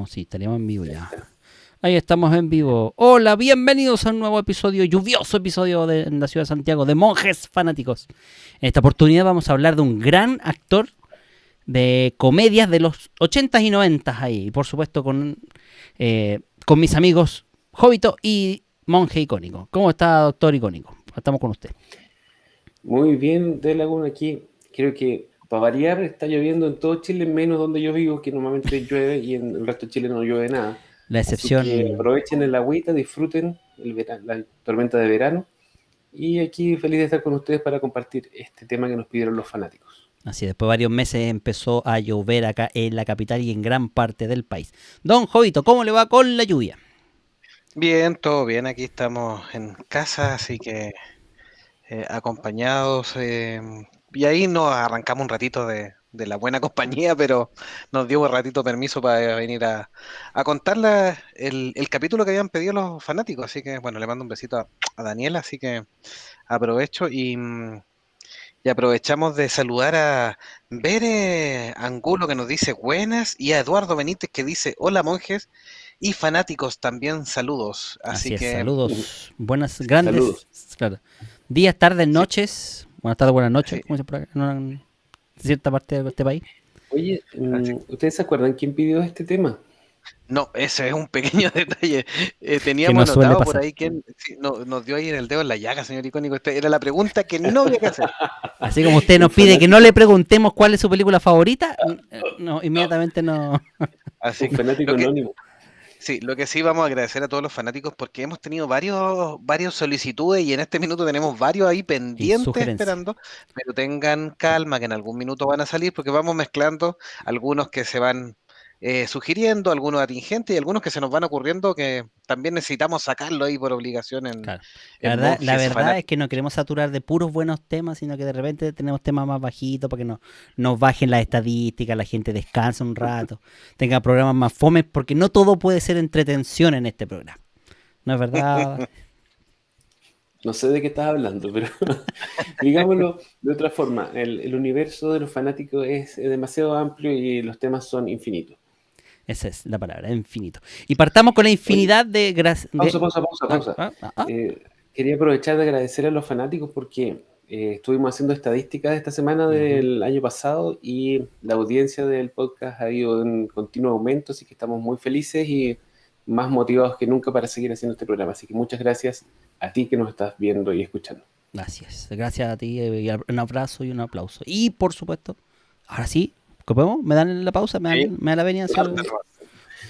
Sí, estaríamos en vivo ya. Ahí estamos en vivo. Hola, bienvenidos a un nuevo episodio, lluvioso episodio en la ciudad de Santiago, de Monjes Fanáticos. En esta oportunidad vamos a hablar de un gran actor de comedias de los 80s y 90s ahí. Y por supuesto con mis amigos Jovito y Monje Icónico. ¿Cómo está, doctor Icónico? Estamos con usted. Muy bien, de Laguna aquí. Creo que para variar está lloviendo en todo Chile, menos donde yo vivo, que normalmente llueve y en el resto de Chile no llueve nada. La Así que excepción. aprovechen el agüita, disfruten la tormenta de verano. Y aquí feliz de estar con ustedes para compartir este tema que nos pidieron los fanáticos. Así, después de varios meses empezó a llover acá en la capital y en gran parte del país. Don Jovito, ¿cómo le va con la lluvia? Bien, todo bien. Aquí estamos en casa, así que acompañados. Y ahí nos arrancamos un ratito de la buena compañía, pero nos dio un ratito permiso para venir a contarle el capítulo que habían pedido los fanáticos. Así que, bueno, le mando un besito a Daniela, así que aprovecho y aprovechamos de saludar a Bere Angulo que nos dice buenas y a Eduardo Benítez que dice hola monjes y fanáticos también saludos. Así Así es, que saludos. Buenas, grandes, Saludos. claro. Días, tardes, sí, noches. Buenas tardes, buenas noches, sí. como se por acá, en cierta parte de este país. Oye, Así- ¿ustedes se acuerdan quién pidió este tema? No, ese es un pequeño detalle. Que Teníamos nos suele anotado por pasar. ahí quién sí, nos dio ahí en el dedo en la llaga, señor icónico. Era la pregunta que no había que hacer. Así como usted Un nos pide que no fanático, le preguntemos cuál es su película favorita, no, inmediatamente no. Así un que fanático lo que anónimo. sí, lo que sí vamos a agradecer a todos los fanáticos porque hemos tenido varios solicitudes y en este minuto tenemos varios ahí Y pendientes sugerencia. esperando, pero tengan calma que en algún minuto van a salir porque vamos mezclando algunos que se van sugiriendo, algunos atingentes y algunos que se nos van ocurriendo que también necesitamos sacarlo ahí por obligación Claro. en La Monjes verdad es que Fanáticos. no queremos saturar de puros buenos temas, sino que de repente tenemos temas más bajitos para que nos bajen las estadísticas, la gente descanse un rato, tenga programas más fomes, porque no todo puede ser entretención en este programa. ¿No es verdad? No sé de qué estás hablando, pero digámoslo de otra forma. El universo de los fanáticos es demasiado amplio y los temas son infinitos. Esa es la palabra, infinito. Y partamos con la Oye, infinidad de... pausa, pausa, pausa, Ah, pausa. ah, ah, ah. Quería aprovechar de agradecer a los fanáticos porque estuvimos haciendo estadísticas esta semana Ujú. del año pasado y la audiencia del podcast ha ido en continuo aumento, así que estamos muy felices y más motivados que nunca para seguir haciendo este programa. Así que muchas gracias a ti que nos estás viendo y escuchando. Gracias. Gracias a ti. Y un abrazo y un aplauso. Y por supuesto, ahora sí, ¿copemos? ¿Me dan la pausa? Sí, Me dan la venia, parte señor? nomás,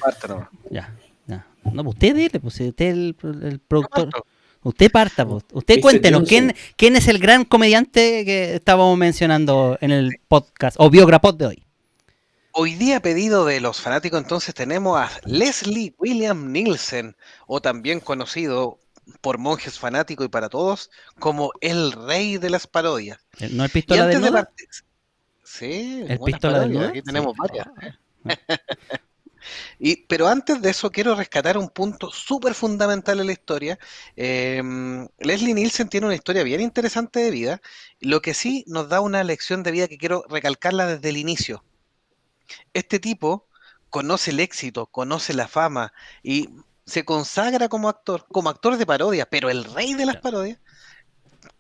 parte nomás. Ya, ya. No, pues usted dile, pues si usted es el Yo productor. parto. Usted parta, pues. Usted Mr. cuéntenos, Johnson, ¿quién es el gran comediante que estábamos mencionando en el podcast o biograpod de hoy? Hoy día, pedido de los fanáticos, entonces tenemos a Leslie William Nielsen, o también conocido por monjes fanáticos y para todos como el rey de las parodias. ¿No es Y pistola antes de desnuda? partir, sí, ¿El buenas pistola parodias, desnuda? aquí Sí. tenemos varias. Ah. Pero antes de eso quiero rescatar un punto súper fundamental en la historia. Leslie Nielsen tiene una historia bien interesante de vida, lo que sí nos da una lección de vida que quiero recalcarla desde el inicio. Este tipo conoce el éxito, conoce la fama y se consagra como actor de parodia, pero el rey de las Claro. parodias,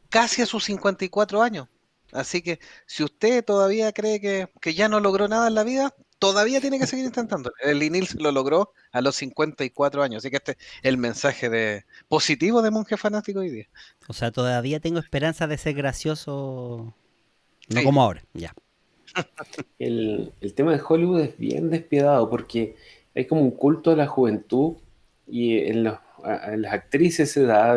casi a sus 54 años. Así que si usted todavía cree que ya no logró nada en la vida, todavía tiene que seguir intentando. El Inil se lo logró a los 54 años. Así que este es el mensaje positivo de Monje Fanático hoy día. O sea, todavía tengo esperanza de ser gracioso. No Sí, como ahora. Ya. el tema de Hollywood es bien despiadado porque hay como un culto a la juventud y en las actrices se da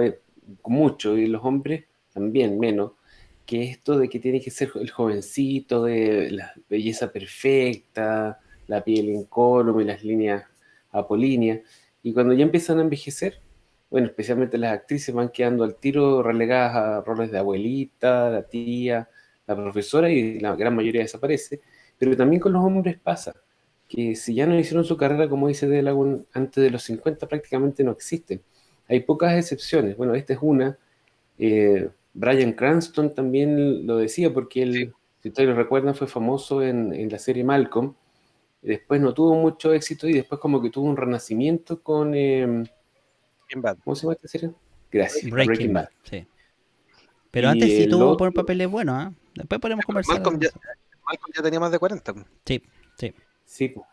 mucho y en los hombres también menos, que esto de que tiene que ser el jovencito, de la belleza perfecta, la piel incólume, las líneas apolíneas, y cuando ya empiezan a envejecer, bueno, especialmente las actrices van quedando al tiro relegadas a roles de abuelita, la tía, la profesora y la gran mayoría desaparece, pero también con los hombres pasa, que si ya no hicieron su carrera, como dice De Lagun, antes de los 50 prácticamente no existen. Hay pocas excepciones. Bueno, esta es una. Bryan Cranston también lo decía, porque sí, él, si ustedes lo recuerdan, fue famoso en la serie Malcolm, y después no tuvo mucho éxito y después como que tuvo un renacimiento con... Breaking Bad. ¿cómo se llama esta serie? Gracias, Breaking Bad, sí. Pero Y antes sí el tuvo otro, papeles buenos, ¿ah? Después podemos Pero conversar. Malcolm ya tenía más de 40. Sí, sí. sí, po.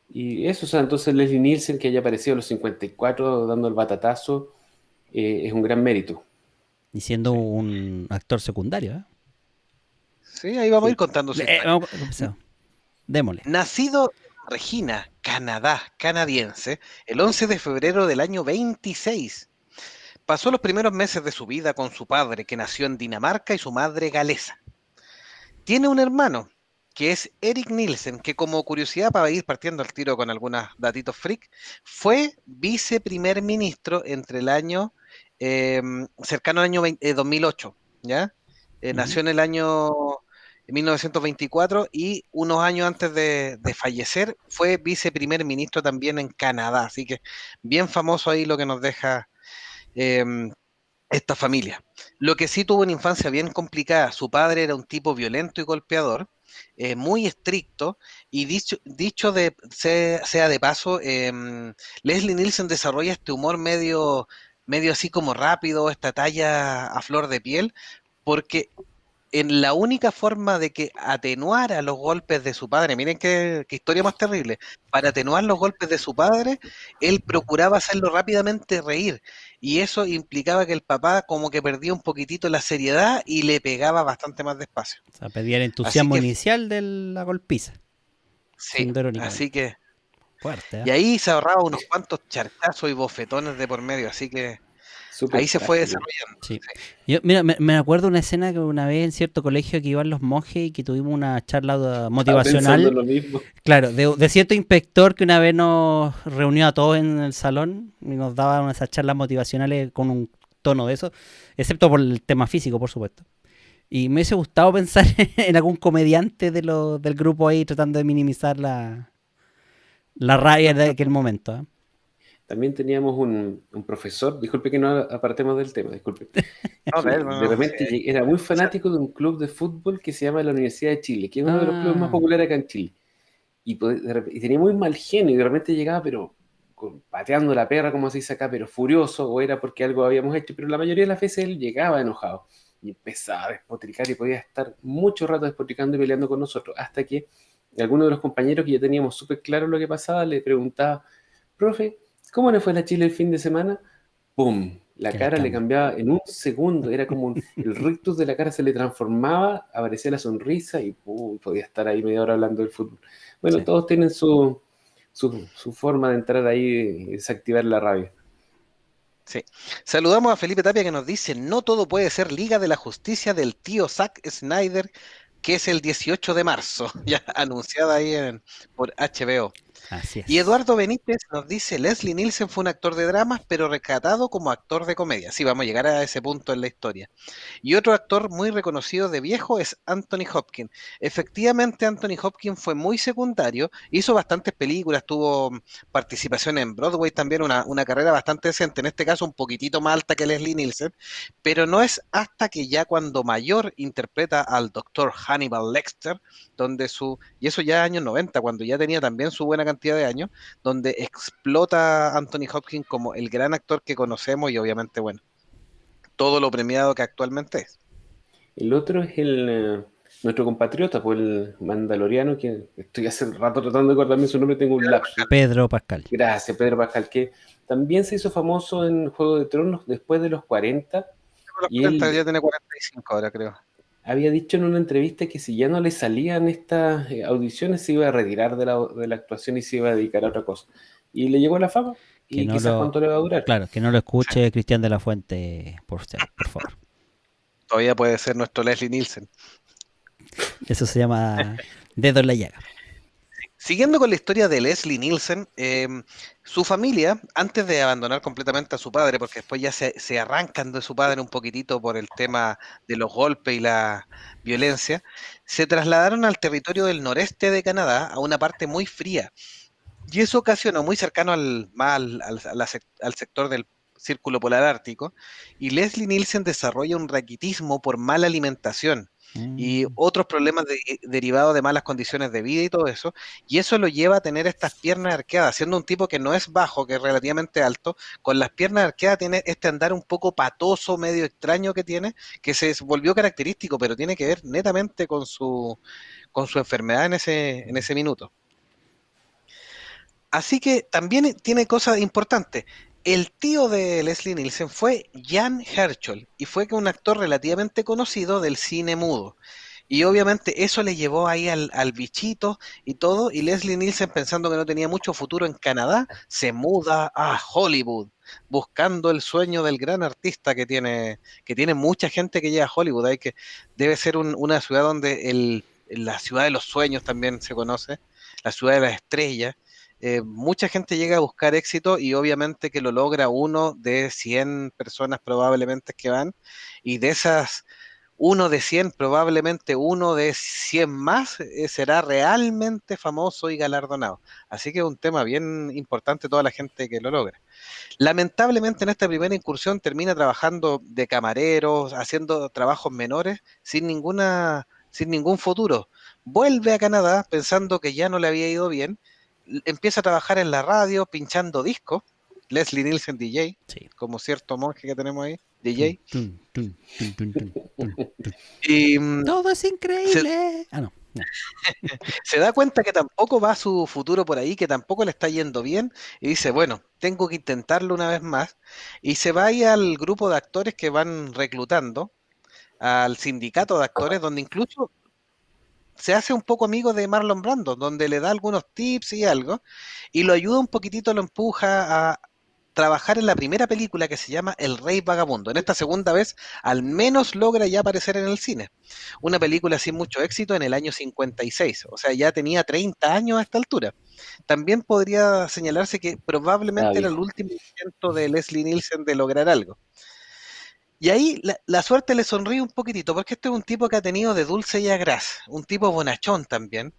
Y eso, o sea, entonces Leslie Nielsen, que haya aparecido a los 54 dando el batatazo, es un gran mérito. Y siendo Sí. un actor secundario, ¿eh? Sí, ahí vamos a ir Sí. contando su historia. Vamos, empezamos. Démosle. Nacido en Regina, Canadá, canadiense, el 11 de febrero del año 26. Pasó los primeros meses de su vida con su padre, que nació en Dinamarca, y su madre galesa. Tiene un hermano, que es Eric Nielsen, que como curiosidad para ir partiendo al tiro con algunos datitos freak, fue viceprimer ministro entre el año cercano al año 2008, ¿ya? Nació en el año 1924 y unos años antes de fallecer fue viceprimer ministro también en Canadá, así que bien famoso ahí lo que nos deja em, esta familia. Lo que sí tuvo una infancia bien complicada. Su padre era un tipo violento y golpeador, muy estricto, y dicho sea de paso, Leslie Nielsen desarrolla este humor medio así como rápido, esta talla a flor de piel, porque en la única forma de que atenuara los golpes de su padre, miren qué historia más terrible, para atenuar los golpes de su padre, él procuraba hacerlo rápidamente reír, y eso implicaba que el papá como que perdía un poquitito la seriedad y le pegaba bastante más despacio. O sea, pedía el Así entusiasmo que inicial de la golpiza, sí, siendo así irónicamente. que, Fuerte, ¿eh? y ahí se ahorraba unos cuantos charcazos y bofetones de por medio, así que ahí Súper se fue trágico. desarrollando. Sí. Sí. Yo, mira, me acuerdo una escena que una vez en cierto colegio que iban los monjes y que tuvimos una charla Estaba pensando motivacional. lo mismo. Claro, de cierto inspector que una vez nos reunió a todos en el salón y nos daba una de esas charlas motivacionales con un tono de eso, excepto por el tema físico, por supuesto. Y me hubiese gustado pensar en algún comediante del grupo ahí tratando de minimizar la rabia de aquel momento, ¿eh? También teníamos un profesor, disculpe que no apartemos del tema, disculpe, No, que no, de no, sí, repente era muy fanático de un club de fútbol que se llama la Universidad de Chile, que es uno de los clubes más Ah, populares acá en Chile. Y tenía muy mal genio y de repente llegaba, pero pateando la perra, como se dice acá, pero furioso, o era porque algo habíamos hecho, pero la mayoría de las veces él llegaba enojado y empezaba a despotricar y podía estar mucho rato despotricando y peleando con nosotros, hasta que alguno de los compañeros que ya teníamos súper claro lo que pasaba le preguntaba, profe, ¿cómo le fue a la Chile el fin de semana? ¡Pum! La que le cara le cambia. cambiaba en un segundo, era como el rictus de la cara se le transformaba, aparecía la sonrisa y podía estar ahí media hora hablando del fútbol. Bueno, Sí. todos tienen su forma de entrar ahí y desactivar la rabia. sí. Saludamos a Felipe Tapia que nos dice, no todo puede ser Liga de la Justicia del tío Zack Snyder, que es el 18 de marzo, ya anunciada ahí por HBO. Así Y es. Eduardo Benítez nos dice, Leslie Nielsen fue un actor de dramas, pero rescatado como actor de comedia. Sí, vamos a llegar a ese punto en la historia. Y otro actor muy reconocido de viejo es Anthony Hopkins. Efectivamente, Anthony Hopkins fue muy secundario, hizo bastantes películas, tuvo participación en Broadway también, una carrera bastante decente, en este caso un poquitito más alta que Leslie Nielsen, pero no es hasta que ya cuando mayor interpreta al doctor Hannibal Lecter, y eso ya años 90, cuando ya tenía también su buena cantidad de años, donde explota Anthony Hopkins como el gran actor que conocemos y obviamente, bueno, todo lo premiado que actualmente es. El otro es nuestro compatriota, pues el mandaloriano, que estoy hace rato tratando de acordarme su nombre, tengo un lapsus. Pedro Pascal. Gracias, Pedro Pascal, que también se hizo famoso en Juego de Tronos después de los 40, Los y 40, él ya tiene 45 ahora, creo. había dicho en una entrevista que si ya no le salían estas audiciones se iba a retirar de la actuación y se iba a dedicar a otra cosa. Y le llegó la fama, Que y no quizás lo, cuánto le va a durar. claro, que no lo Sí. escuche Cristian de la Fuente, por favor. Todavía puede ser nuestro Leslie Nielsen. Eso se llama dedo en la llaga. Siguiendo con la historia de Leslie Nielsen, su familia, antes de abandonar completamente a su padre, porque después ya se arrancan de su padre un poquitito por el tema de los golpes y la violencia, se trasladaron al territorio del noreste de Canadá, a una parte muy fría. Y eso ocasionó muy cercano al sector del Círculo Polar Ártico, y Leslie Nielsen desarrolla un raquitismo por mala alimentación. y Mm. otros problemas derivados de malas condiciones de vida y todo eso, y eso lo lleva a tener estas piernas arqueadas, siendo un tipo que no es bajo, que es relativamente alto, con las piernas arqueadas tiene este andar un poco patoso, medio extraño que tiene, que se volvió característico, pero tiene que ver netamente con su enfermedad en ese minuto. Así que también tiene cosas importantes. El tío de Leslie Nielsen fue Jan Herschel y fue un actor relativamente conocido del cine mudo. Y obviamente eso le llevó ahí al bichito y todo. Y Leslie Nielsen, pensando que no tenía mucho futuro en Canadá, se muda a Hollywood, buscando el sueño del gran artista que tiene mucha gente que llega a Hollywood. Hay que, debe ser una ciudad donde la ciudad de los sueños también se conoce, la ciudad de las estrellas. Mucha gente llega a buscar éxito y obviamente que lo logra uno de 100 personas probablemente que van, y de esas uno de 100 probablemente uno de 100 más será realmente famoso y galardonado. Así que es un tema bien importante toda la gente que lo logra. Lamentablemente en esta primera incursión termina trabajando de camareros, haciendo trabajos menores, sin ningún futuro. Vuelve a Canadá pensando que ya no le había ido bien, empieza a trabajar en la radio, pinchando discos, Leslie Nielsen DJ, Sí. como cierto monje que tenemos ahí, Tun, DJ, tun, tun, tun, tun, tun, tun, tun. y Todo es se, increíble. Ah, no. No. se da cuenta que tampoco va su futuro por ahí, que tampoco le está yendo bien, y dice, bueno, tengo que intentarlo una vez más, y se va ahí al grupo de actores que van reclutando, al sindicato de actores, donde incluso se hace un poco amigo de Marlon Brando, donde le da algunos tips y algo, y lo ayuda un poquitito, lo empuja a trabajar en la primera película que se llama El Rey Vagabundo. En esta segunda vez, al menos logra ya aparecer en el cine. Una película sin mucho éxito en el año 56, o sea, ya tenía 30 años a esta altura. También podría señalarse que Estaba probablemente era el viejo. último intento de Leslie Nielsen de lograr algo. Y ahí la suerte le sonríe un poquitito, porque este es un tipo que ha tenido de dulce y a gras, un tipo bonachón también,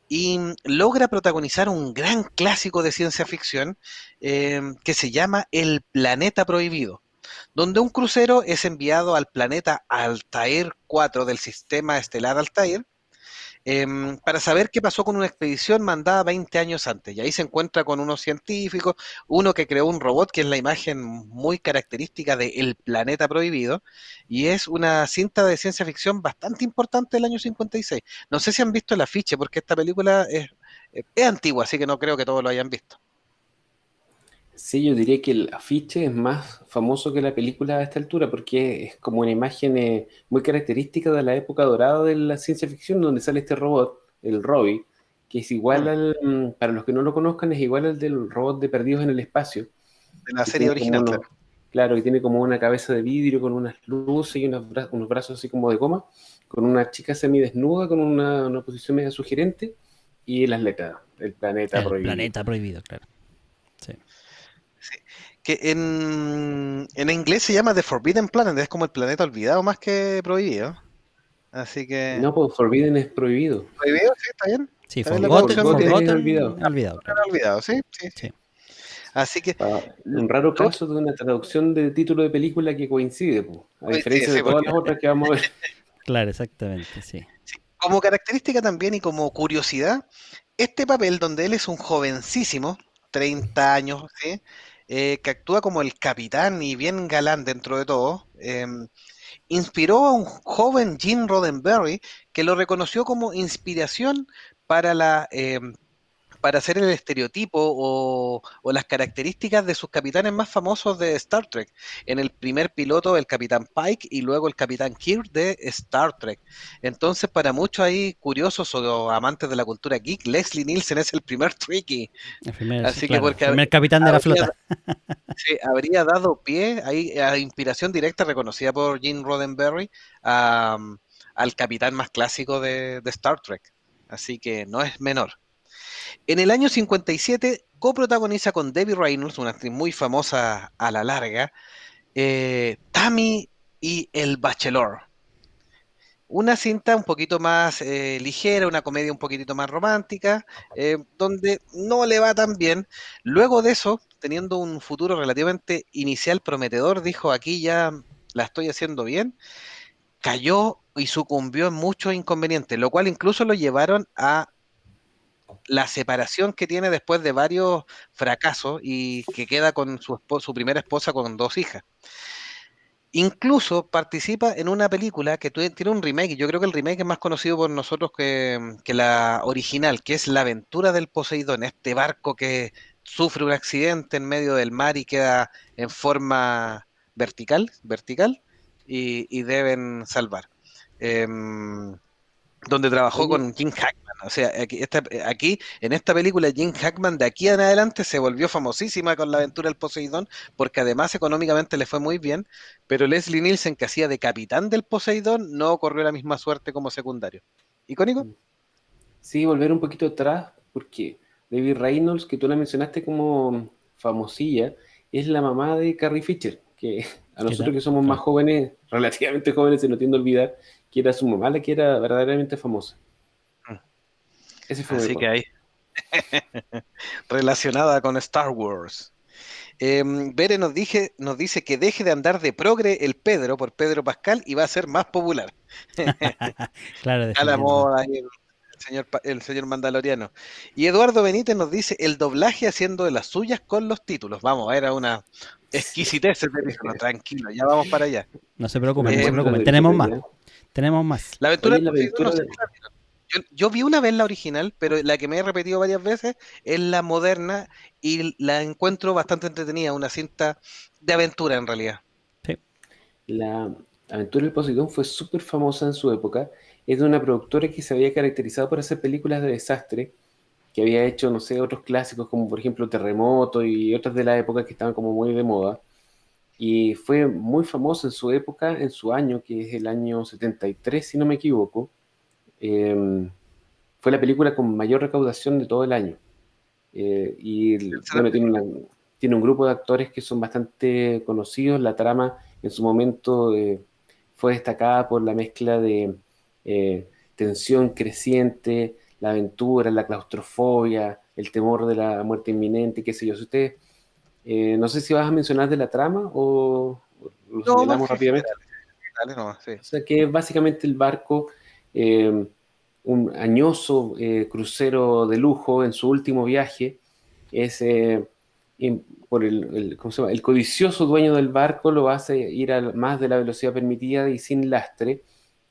y logra protagonizar un gran clásico de ciencia ficción que se llama El Planeta Prohibido, donde un crucero es enviado al planeta Altair 4 del sistema estelar Altair, para saber qué pasó con una expedición mandada 20 años antes. Y ahí se encuentra con unos científicos, uno que creó un robot que es la imagen muy característica de El Planeta Prohibido, y es una cinta de ciencia ficción bastante importante del año 56. No sé si han visto el afiche, porque esta película es antigua, así que no creo que todos lo hayan visto. Sí, yo diría que el afiche es más famoso que la película a esta altura porque es como una imagen muy característica de la época dorada de la ciencia ficción donde sale este robot, el Robbie, que es igual Mm, para los que no lo conozcan, es igual al del robot de Perdidos en el Espacio, de la que serie tiene como original, claro. unos, claro, que tiene como una cabeza de vidrio con unas luces y unos brazos así como de goma, con una chica semidesnuda, con una posición media sugerente y las letras, el planeta El prohibido. planeta prohibido, claro. Sí. Sí. Que en inglés se llama The Forbidden Planet, es como el planeta olvidado más que prohibido. Así que... No, pues Forbidden es prohibido. ¿Prohibido? Sí, está bien. Sí, Está bien la Y traducción Forgotten de es olvidado. Forgotten, olvidado, claro. olvidado, sí, sí, sí. Sí, Así que Un raro lo otro, caso de una traducción de título de película que coincide, pues, a sí, diferencia de sí, todas porque las otras que vamos a ver. claro, exactamente, sí. sí, como característica también y como curiosidad, este papel donde él es un jovencísimo, 30 años, ¿sí? Que actúa como el capitán y bien galán dentro de todo, inspiró a un joven Gene Roddenberry que lo reconoció como inspiración para para hacer el estereotipo o las características de sus capitanes más famosos de Star Trek. En el primer piloto, el capitán Pike y luego el capitán Kirk de Star Trek. Entonces, para muchos ahí curiosos o amantes de la cultura geek, Leslie Nielsen es el primer Trekkie. El primer, Así que claro, el porque primer capitán de la habría, flota. sí, habría dado pie ahí a inspiración directa reconocida por Gene Roddenberry a, al capitán más clásico de Star Trek. Así que no es menor. En el año 57 coprotagoniza con Debbie Reynolds, una actriz muy famosa a la larga, Tammy y El Bachelor. Una cinta un poquito más ligera, una comedia un poquitito más romántica, donde no le va tan bien. Luego de eso, teniendo un futuro relativamente inicial prometedor, dijo, aquí ya la estoy haciendo bien, cayó y sucumbió en muchos inconvenientes, lo cual incluso lo llevaron a la separación que tiene después de varios fracasos y que queda con su primera esposa con 2 hijas. Incluso participa en una película que tiene un remake. Yo creo que el remake es más conocido por nosotros que la original, que es La aventura del Poseidón, este barco que sufre un accidente en medio del mar y queda en forma vertical, y deben salvar. Em, Donde trabajó Oye, con Jim Hackman. O sea, aquí, en esta película, Jim Hackman de aquí en adelante se volvió famosísima con la aventura del Poseidón, porque además económicamente le fue muy bien, pero Leslie Nielsen, que hacía de capitán del Poseidón, no corrió la misma suerte como secundario. ¿Icónico? sí, volver un poquito atrás, porque Debbie Reynolds, que tú la mencionaste como famosilla, es la mamá de Carrie Fisher, que a ¿Qué nosotros tal? que somos más Claro. jóvenes, relativamente jóvenes, se nos tiende a olvidar que era su mamá la que era verdaderamente famosa. Mm. Ese fue mi Así que aporte. ahí, relacionada con Star Wars. Bere nos dice que deje de andar de progre el Pedro por Pedro Pascal y va a ser más popular. Claro, A la defendiendo. moda ahí el señor Mandaloriano. Y Eduardo Benítez nos dice el doblaje haciendo de las suyas con los títulos. Vamos, era una Sí, exquisitez ese título, tranquilo, ya vamos para allá. No se preocupen, una no se muestra preocupen. de Tenemos más. originalidad. Tenemos más. La aventura Oye, del la Poseidón, no aventura sé de... si la vieron. Yo vi una vez la original, pero la que me he repetido varias veces es la moderna y la encuentro bastante entretenida, una cinta de aventura en realidad. Sí. La aventura del Poseidón fue súper famosa en su época. Es de una productora que se había caracterizado por hacer películas de desastre, que había hecho, no sé, otros clásicos como por ejemplo Terremoto y otras de la época que estaban como muy de moda. Y fue muy famosa en su época, en su año, que es el año 73 si no me equivoco. Eh, Fue la película con mayor recaudación de todo el año. Bueno, tiene un grupo de actores que son bastante conocidos. La trama en su momento fue destacada por la mezcla de tensión creciente, la aventura, la claustrofobia, el temor de la muerte inminente, qué sé yo. Si usted, no sé si vas a mencionar de la trama o lo No, más señalamos que rápidamente. general, dale nomás, sí. O sea que básicamente el barco, eh, un añoso crucero de lujo en su último viaje, es por ¿cómo se llama? El codicioso dueño del barco lo hace ir a más de la velocidad permitida y sin lastre,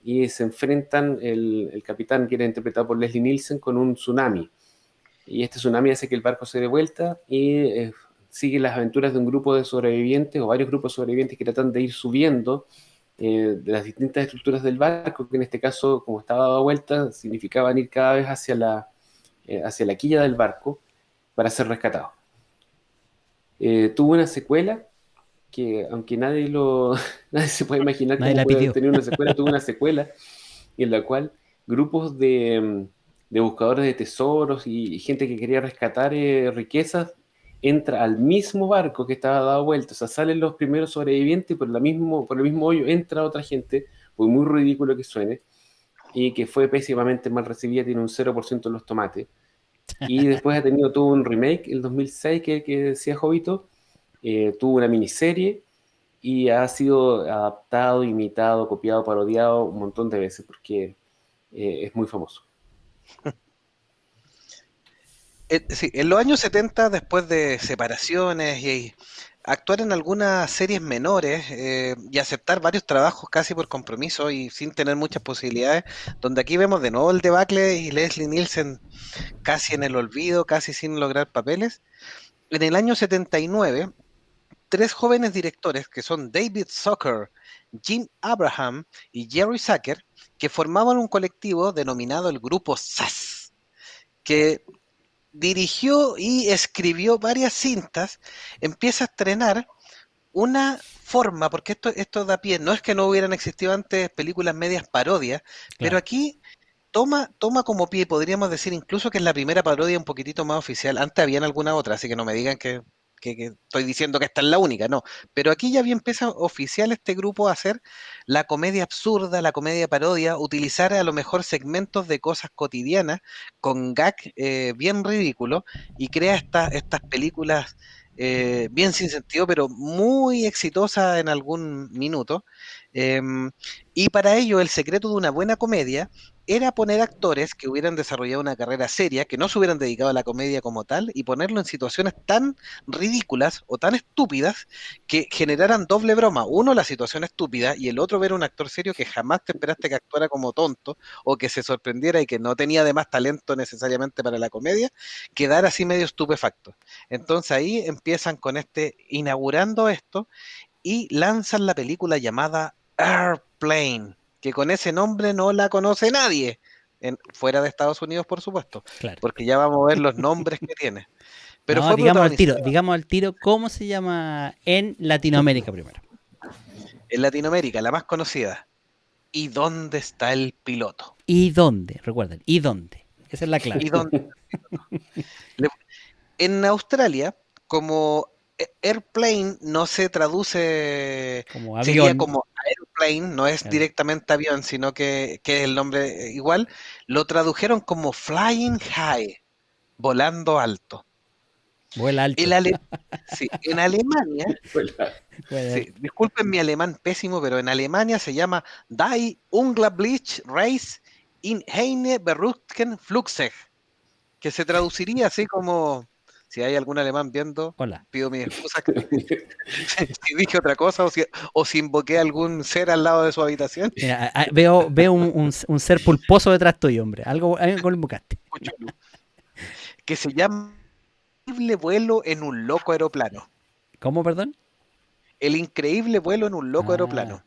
y se enfrentan el capitán, que era interpretado por Leslie Nielsen, con un tsunami. Y este tsunami hace que el barco se dé vuelta y sigue las aventuras de un grupo de sobrevivientes o varios grupos de sobrevivientes que tratan de ir subiendo de las distintas estructuras del barco, que en este caso, como estaba dado vuelta, significaban ir cada vez hacia la quilla del barco para ser rescatados. Tuvo una secuela que, aunque nadie se puede imaginar Nadie cómo la puede haber pidió. tenido una secuela, tuvo una secuela en la cual grupos de buscadores de tesoros y gente que quería rescatar riquezas entra al mismo barco que estaba dado vuelta. O sea, salen los primeros sobrevivientes y por el mismo hoyo entra otra gente, por muy ridículo que suene, y que fue pésimamente mal recibida, tiene un 0% en los tomates. Y después ha tenido todo un remake, el 2006, que decía Jovito, tuvo una miniserie y ha sido adaptado, imitado, copiado, parodiado un montón de veces porque es muy famoso. Sí, en los años 70, después de separaciones y actuar en algunas series menores y aceptar varios trabajos casi por compromiso y sin tener muchas posibilidades, donde aquí vemos de nuevo el debacle y Leslie Nielsen casi en el olvido, casi sin lograr papeles. En el año 79, 3 jóvenes directores que son David Zucker, Jim Abraham y Jerry Zucker, que formaban un colectivo denominado el Grupo SAS, que dirigió y escribió varias cintas, empieza a estrenar una forma, porque esto da pie, no es que no hubieran existido antes películas medias parodias, pero Claro. aquí toma como pie, podríamos decir incluso que es la primera parodia un poquitito más oficial. Antes habían alguna otra, así que no me digan que estoy diciendo que esta es la única, no. Pero aquí ya bien empieza oficial este grupo a hacer la comedia absurda, la comedia parodia, utilizar a lo mejor segmentos de cosas cotidianas con gag bien ridículo y crea estas películas bien sin sentido, pero muy exitosas en algún minuto. Y para ello, el secreto de una buena comedia era poner actores que hubieran desarrollado una carrera seria, que no se hubieran dedicado a la comedia como tal, y ponerlo en situaciones tan ridículas o tan estúpidas que generaran doble broma. Uno, la situación estúpida, y el otro, ver a un actor serio que jamás te esperaste que actuara como tonto o que se sorprendiera y que no tenía además talento necesariamente para la comedia, quedar así medio estupefacto. Entonces ahí empiezan con inaugurando esto y lanzan la película llamada Airplane, que con ese nombre no la conoce nadie, fuera de Estados Unidos, por supuesto, Claro. porque ya vamos a ver los nombres que tiene. Pero No, fue protagonizada digamos al tiro cómo se llama en Latinoamérica primero. en Latinoamérica, la más conocida. ¿Y dónde está el piloto? ¿Y dónde? Recuerden, ¿y dónde? Esa es la clave. ¿Y dónde? Le- En Australia, como airplane no se traduce, Como sería avión. como airplane, no es Claro. directamente avión, sino que es el nombre igual, lo tradujeron como flying high, volando alto. Vuela El alto. ale- sí, en Alemania, Vuela sí, alto. disculpen mi alemán pésimo, pero en Alemania se llama Die Unglaubliche Reise in eine verrückten Flugzeug, que se traduciría así como, si hay algún alemán viendo, Hola. pido mis excusas si dije otra cosa o si invoqué algún ser al lado de su habitación. Mira, veo un ser pulposo detrás tuyo, hombre. Algo lo invocaste. Que se llama El increíble vuelo en un loco aeroplano. ¿Cómo, perdón? El increíble vuelo en un loco Ah, aeroplano.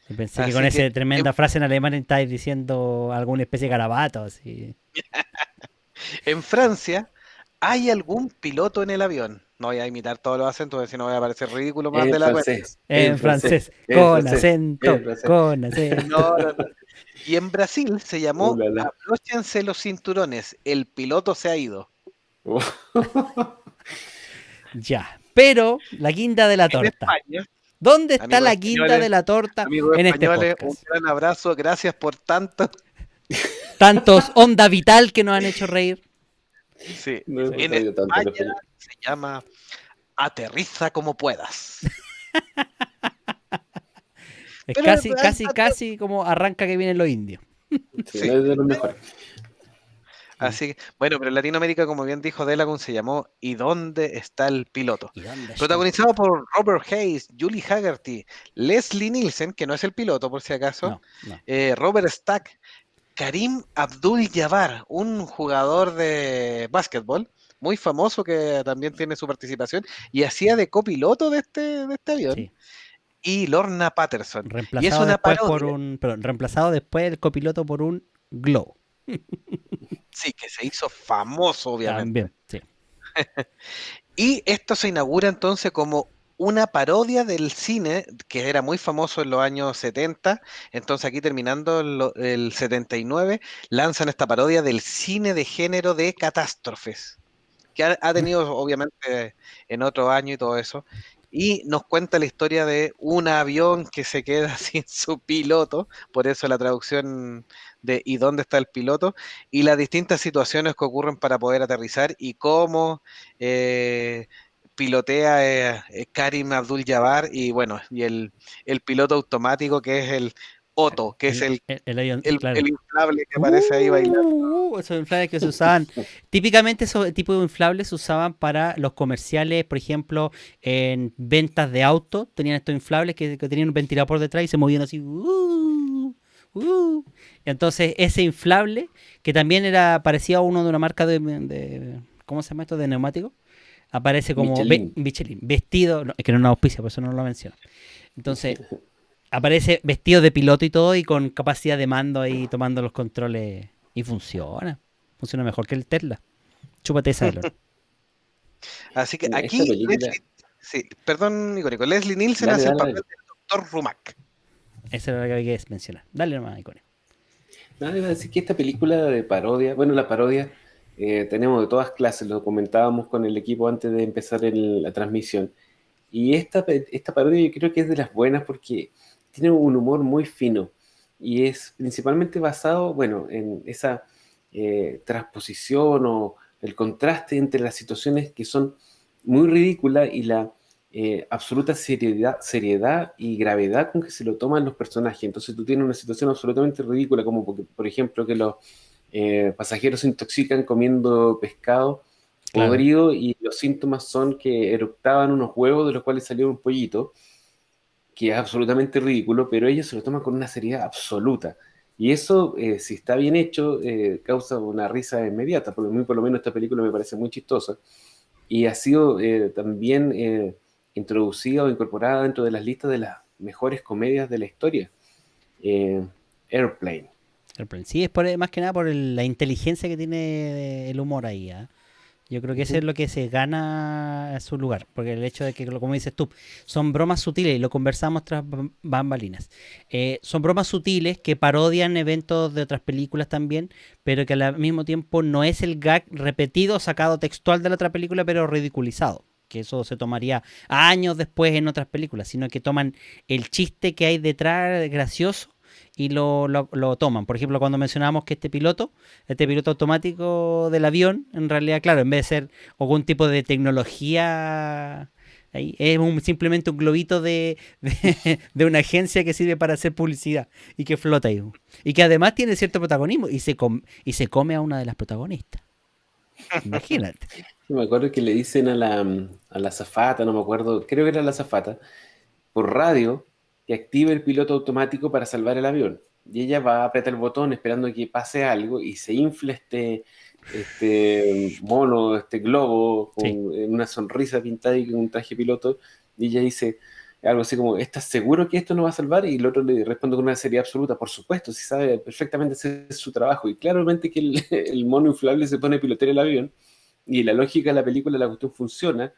yo pensé que con Así que esa tremenda frase en alemán estáis diciendo alguna especie de garabato, así. en Francia hay algún piloto en el avión. No voy a imitar todos los acentos, porque si no voy a parecer ridículo más En de la cuenta. francés, en En francés, francés, en con francés, en acento, francés. con acento. No, no, no. Y en Brasil se llamó La. Abróchense los cinturones, el piloto se ha ido. Ya. Pero la guinda de la En torta. España, ¿Dónde está amigos la guinda españoles, de la torta amigos en este españoles, un podcast? gran abrazo, gracias por tanto. Tantos onda vital que nos han hecho reír. Sí, No hemos en sabido tanto en España español. se llama Aterriza como puedas. Es Pero casi como arranca que vienen los indios. Sí, no sí, es de los mejores. así que, bueno, pero en Latinoamérica, como bien dijo Delagun, se llamó ¿Y dónde está el piloto? ¿Y dónde está el Protagonizado piloto? por Robert Hayes, Julie Haggerty, Leslie Nielsen, que no es el piloto por si acaso, No, no. Robert Stack, Karim Abdul-Jabbar, un jugador de básquetbol muy famoso que también tiene su participación y hacía de copiloto de este avión, Sí. y Lorna Patterson. Y es Reemplazado una después parodia, reemplazado después el copiloto por un glow. sí, que se hizo famoso, obviamente. También, sí. Y esto se inaugura entonces como una parodia del cine que era muy famoso en los años 70. Entonces aquí terminando el 79, lanzan esta parodia del cine de género de catástrofes, que ha tenido obviamente en otro año y todo eso. Y nos cuenta la historia de un avión que se queda sin su piloto, por eso la traducción de ¿y dónde está el piloto? Y las distintas situaciones que ocurren para poder aterrizar y cómo eh, pilotea Karim Abdul-Jabbar y bueno, y el piloto automático que es el Otto, que es El avión, claro. el inflable que aparece ahí bailando. Esos inflables que se usaban. Típicamente esos tipos de inflables se usaban para los comerciales, por ejemplo, en ventas de autos. Tenían estos inflables que tenían un ventilador por detrás y se movían así. Y entonces ese inflable, que también era parecía a uno de una marca ¿cómo se llama esto? De neumático. Aparece como Michelin. Michelin, vestido, no, es que no es una auspicia, por eso no lo menciono. Entonces, aparece vestido de piloto y todo y con capacidad de mando ahí tomando los controles y funciona. Funciona mejor que el Tesla. Chúpate esa, Elon. Así que Esta aquí, película. sí, perdón, Nicónico, Leslie Nielsen Dale, hace el dale, papel dale. del doctor Rumack. Esa era la que había que mencionar. Dale nomás, Icone. Nada, iba a decir que esta película de parodia, bueno, la parodia tenemos de todas clases, lo comentábamos con el equipo antes de empezar la transmisión. Y esta parodia yo creo que es de las buenas porque tiene un humor muy fino y es principalmente basado, bueno, en esa transposición o el contraste entre las situaciones que son muy ridículas y absoluta seriedad y gravedad con que se lo toman los personajes. Entonces tú tienes una situación absolutamente ridícula, como por ejemplo que los pasajeros se intoxican comiendo pescado Claro. podrido y los síntomas son que eructaban unos huevos de los cuales salió un pollito, que es absolutamente ridículo, pero ellos se lo toman con una seriedad absoluta. Y eso, si está bien hecho, causa una risa inmediata, porque a mí por lo menos esta película me parece muy chistosa y ha sido también introducida o incorporada dentro de las listas de las mejores comedias de la historia. Eh, Airplane. Sí, es más que nada por la inteligencia que tiene el humor ahí. ¿Ah? Yo creo que eso es Ujú. lo que se gana a su lugar, porque el hecho de que, como dices tú, son bromas sutiles, y lo conversamos tras bambalinas. Son bromas sutiles que parodian eventos de otras películas también, pero que al mismo tiempo no es el gag repetido, sacado textual de la otra película, pero ridiculizado. Que eso se tomaría años después en otras películas, sino que toman el chiste que hay detrás, gracioso, y lo toman. Por ejemplo, cuando mencionábamos que este piloto automático del avión, en realidad, claro, en vez de ser algún tipo de tecnología, ahí, es simplemente un globito de una agencia que sirve para hacer publicidad y que flota ahí. Y que además tiene cierto protagonismo y se come a una de las protagonistas. Imagínate. Me acuerdo que le dicen a la azafata, no me acuerdo, creo que era la azafata, por radio, que active el piloto automático para salvar el avión. Y ella va a apretar el botón esperando que pase algo y se infla este mono, este globo, con Sí. una sonrisa pintada y con un traje piloto. Y ella dice algo así como, ¿estás seguro que esto no va a salvar? Y el otro le responde con una seriedad absoluta, por supuesto, si sabe perfectamente hacer su trabajo. Y claramente que el mono inflable se pone a pilotear el avión y la lógica de la película, la cuestión funciona,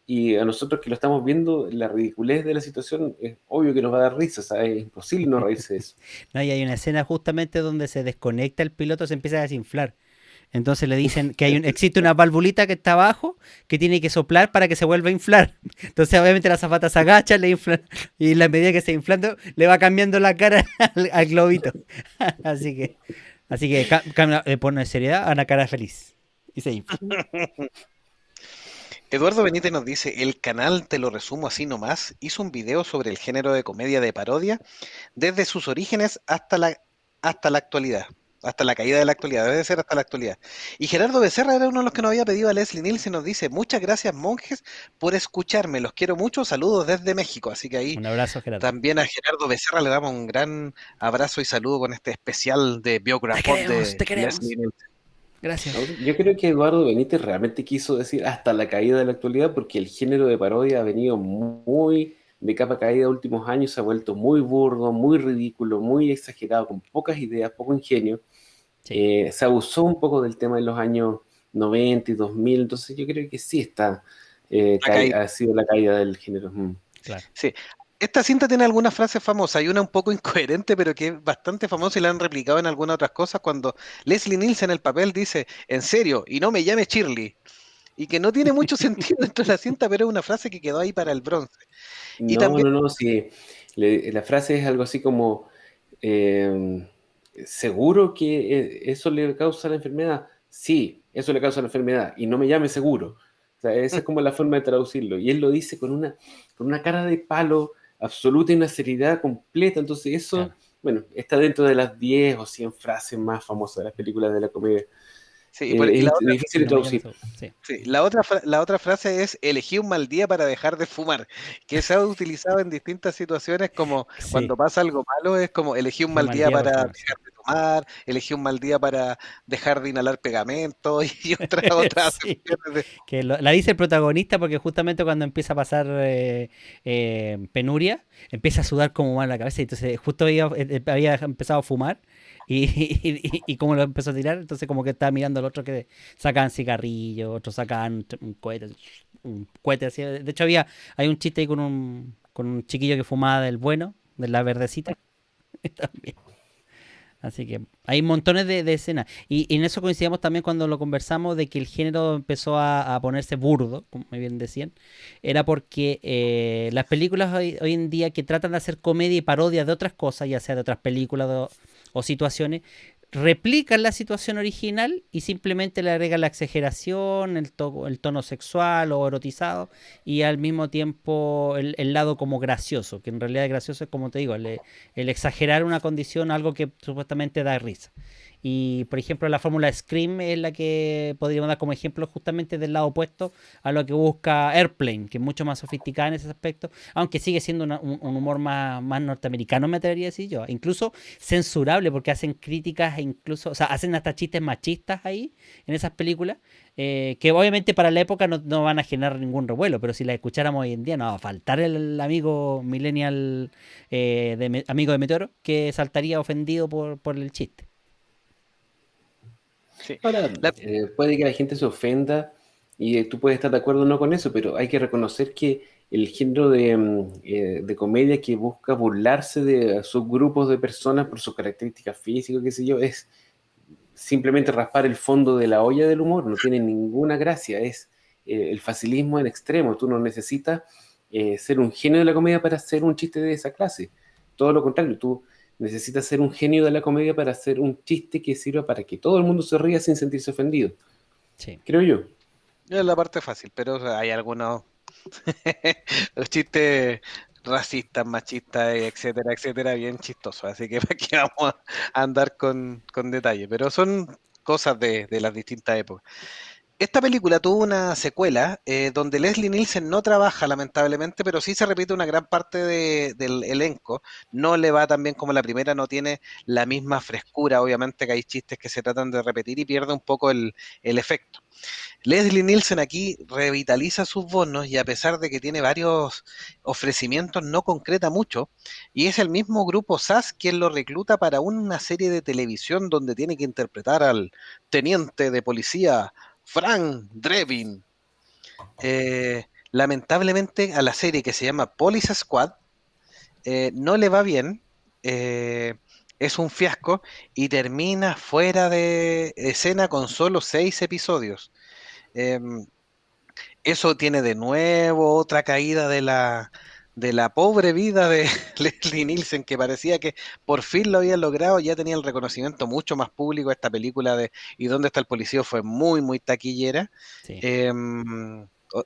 y a nosotros que lo estamos viendo, la ridiculez de la situación es obvio que nos va a dar risa, o sea, es imposible no reírse de eso. No, y hay una escena justamente donde se desconecta el piloto, se empieza a desinflar. Entonces le dicen que existe una valvulita que está abajo que tiene que soplar para que se vuelva a inflar. Entonces obviamente la azafata se agacha, le infla, y en la medida que se inflando le va cambiando la cara al globito. así que pone seriedad a una cara feliz y se infla. Eduardo Benítez nos dice, el canal Te lo resumo así nomás hizo un video sobre el género de comedia de parodia desde sus orígenes hasta la actualidad, hasta la caída de la actualidad, debe ser hasta la actualidad. Y Gerardo Becerra era uno de los que nos había pedido a Leslie Nielsen, nos dice, muchas gracias monjes por escucharme, los quiero mucho, saludos desde México. Así que ahí Un abrazo, Gerardo. también a Gerardo Becerra le damos un gran abrazo y saludo con este especial de Te Biograpod queremos, de te Leslie queremos. Nielsen. Gracias. Yo creo que Eduardo Benítez realmente quiso decir hasta la caída de la actualidad, porque el género de parodia ha venido muy de capa caída últimos años, se ha vuelto muy burdo, muy ridículo, muy exagerado, con pocas ideas, poco ingenio. Sí, Se abusó un poco del tema en los años 90 y 2000, entonces yo creo que sí La caída. ha sido la caída del género. claro. Sí. Esta cinta tiene algunas frases famosas. Hay una un poco incoherente, pero que es bastante famosa y la han replicado en algunas otras cosas. Cuando Leslie Nielsen en el papel dice, en serio, y no me llame Shirley. Y que no tiene mucho sentido dentro de la cinta, pero es una frase que quedó ahí para el bronce. Y No, también, no, no, sí. La frase es algo así como, eh, ¿seguro que eso le causa la enfermedad? Sí, eso le causa la enfermedad y no me llame seguro. O sea, esa es como la forma de traducirlo. Y él lo dice con una cara de palo absoluta y una seriedad completa. Entonces eso, Claro. bueno, está dentro de las 10 o 100 frases más famosas de las películas de la comedia. sí, y la Es otra, difícil Y de no me llames traducir. seguro. Sí. sí, la otra frase es, elegí un mal día para dejar de fumar, que se ha utilizado en distintas situaciones como Sí. cuando pasa algo malo, es como elegí un Un mal mal día día para para fumar, sí. dejar de tomar, elegí un mal día para dejar de inhalar pegamento y otras Sí, acepciones de... que la dice el protagonista porque justamente cuando empieza a pasar penuria, empieza a sudar como mal la cabeza y entonces justo había empezado a fumar y como lo empezó a tirar, entonces como que estaba mirando al otro que sacaban cigarrillos, otros sacaban un cohete así. De hecho hay un chiste ahí con un chiquillo que fumaba del bueno, de la verdecita. También. Así que hay montones de escenas. Y en eso coincidimos también cuando lo conversamos de que el género empezó a ponerse burdo, como muy bien decían. Era porque las películas hoy en día que tratan de hacer comedia y parodia de otras cosas, ya sea de otras películas o situaciones, replican la situación original y simplemente le agregan la exageración, el tono sexual o erotizado y al mismo tiempo el lado como gracioso, que en realidad gracioso es como te digo, el exagerar una condición, algo que supuestamente da risa. Y por ejemplo la fórmula Scream es la que podríamos dar como ejemplo justamente del lado opuesto a lo que busca Airplane, que es mucho más sofisticada en ese aspecto, aunque sigue siendo un humor más norteamericano, me atrevería a decir yo. Incluso censurable porque hacen críticas e incluso, o sea, hacen hasta chistes machistas ahí en esas películas, que obviamente para la época no van a generar ningún revuelo, pero si las escucháramos hoy en día no va a faltar el amigo millennial, amigo de Meteoro, que saltaría ofendido por el chiste. Sí. Ahora, puede que la gente se ofenda y tú puedes estar de acuerdo o no con eso, pero hay que reconocer que el género de comedia que busca burlarse de subgrupos de personas por sus características físicas, qué sé yo, es simplemente raspar el fondo de la olla del humor, no tiene ninguna gracia, es el facilismo en extremo. Tú no necesitas ser un genio de la comedia para hacer un chiste de esa clase. Todo lo contrario, tú necesitas ser un genio de la comedia para hacer un chiste que sirva para que todo el mundo se ría sin sentirse ofendido, Sí. creo yo. Es la parte fácil, pero o sea, hay algunos los chistes racistas, machistas, etcétera, etcétera, bien chistosos. Así que para qué vamos a andar con detalle, pero son cosas de las distintas épocas. Esta película tuvo una secuela donde Leslie Nielsen no trabaja, lamentablemente, pero sí se repite una gran parte del elenco. No le va tan bien como la primera, no tiene la misma frescura. Obviamente que hay chistes que se tratan de repetir y pierde un poco el efecto. Leslie Nielsen aquí revitaliza sus bonos y a pesar de que tiene varios ofrecimientos, no concreta mucho. Y es el mismo grupo SAS quien lo recluta para una serie de televisión donde tiene que interpretar al teniente de policía Frank Drebin. Lamentablemente a la serie que se llama Police Squad no le va bien. Es un fiasco y termina fuera de escena con solo 6 episodios. Em, Eso tiene de nuevo otra caída de la pobre vida de Leslie Nielsen, que parecía que por fin lo había logrado, ya tenía el reconocimiento mucho más público. Esta película de ¿Y dónde está el policía? Fue muy, muy taquillera. Sí.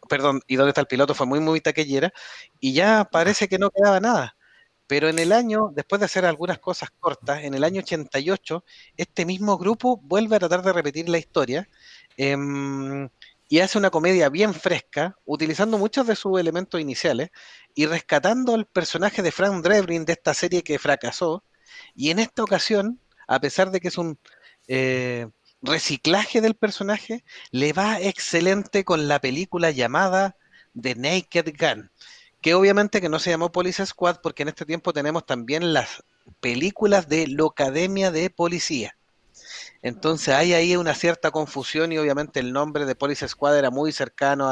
Perdón, ¿Y dónde está el piloto? Fue muy, muy taquillera. Y ya parece que no quedaba nada. Pero en el año, después de hacer algunas cosas cortas, en el año 88, este mismo grupo vuelve a tratar de repetir la historia em, y hace una comedia bien fresca, utilizando muchos de sus elementos iniciales y rescatando el personaje de Frank Drebin de esta serie que fracasó. Y en esta ocasión, a pesar de que es un eh, reciclaje del personaje, le va excelente con la película llamada The Naked Gun, que obviamente que no se llamó Police Squad porque en este tiempo tenemos también las películas de Locademia de Policía. Entonces hay ahí una cierta confusión y obviamente el nombre de Police Squad era muy cercano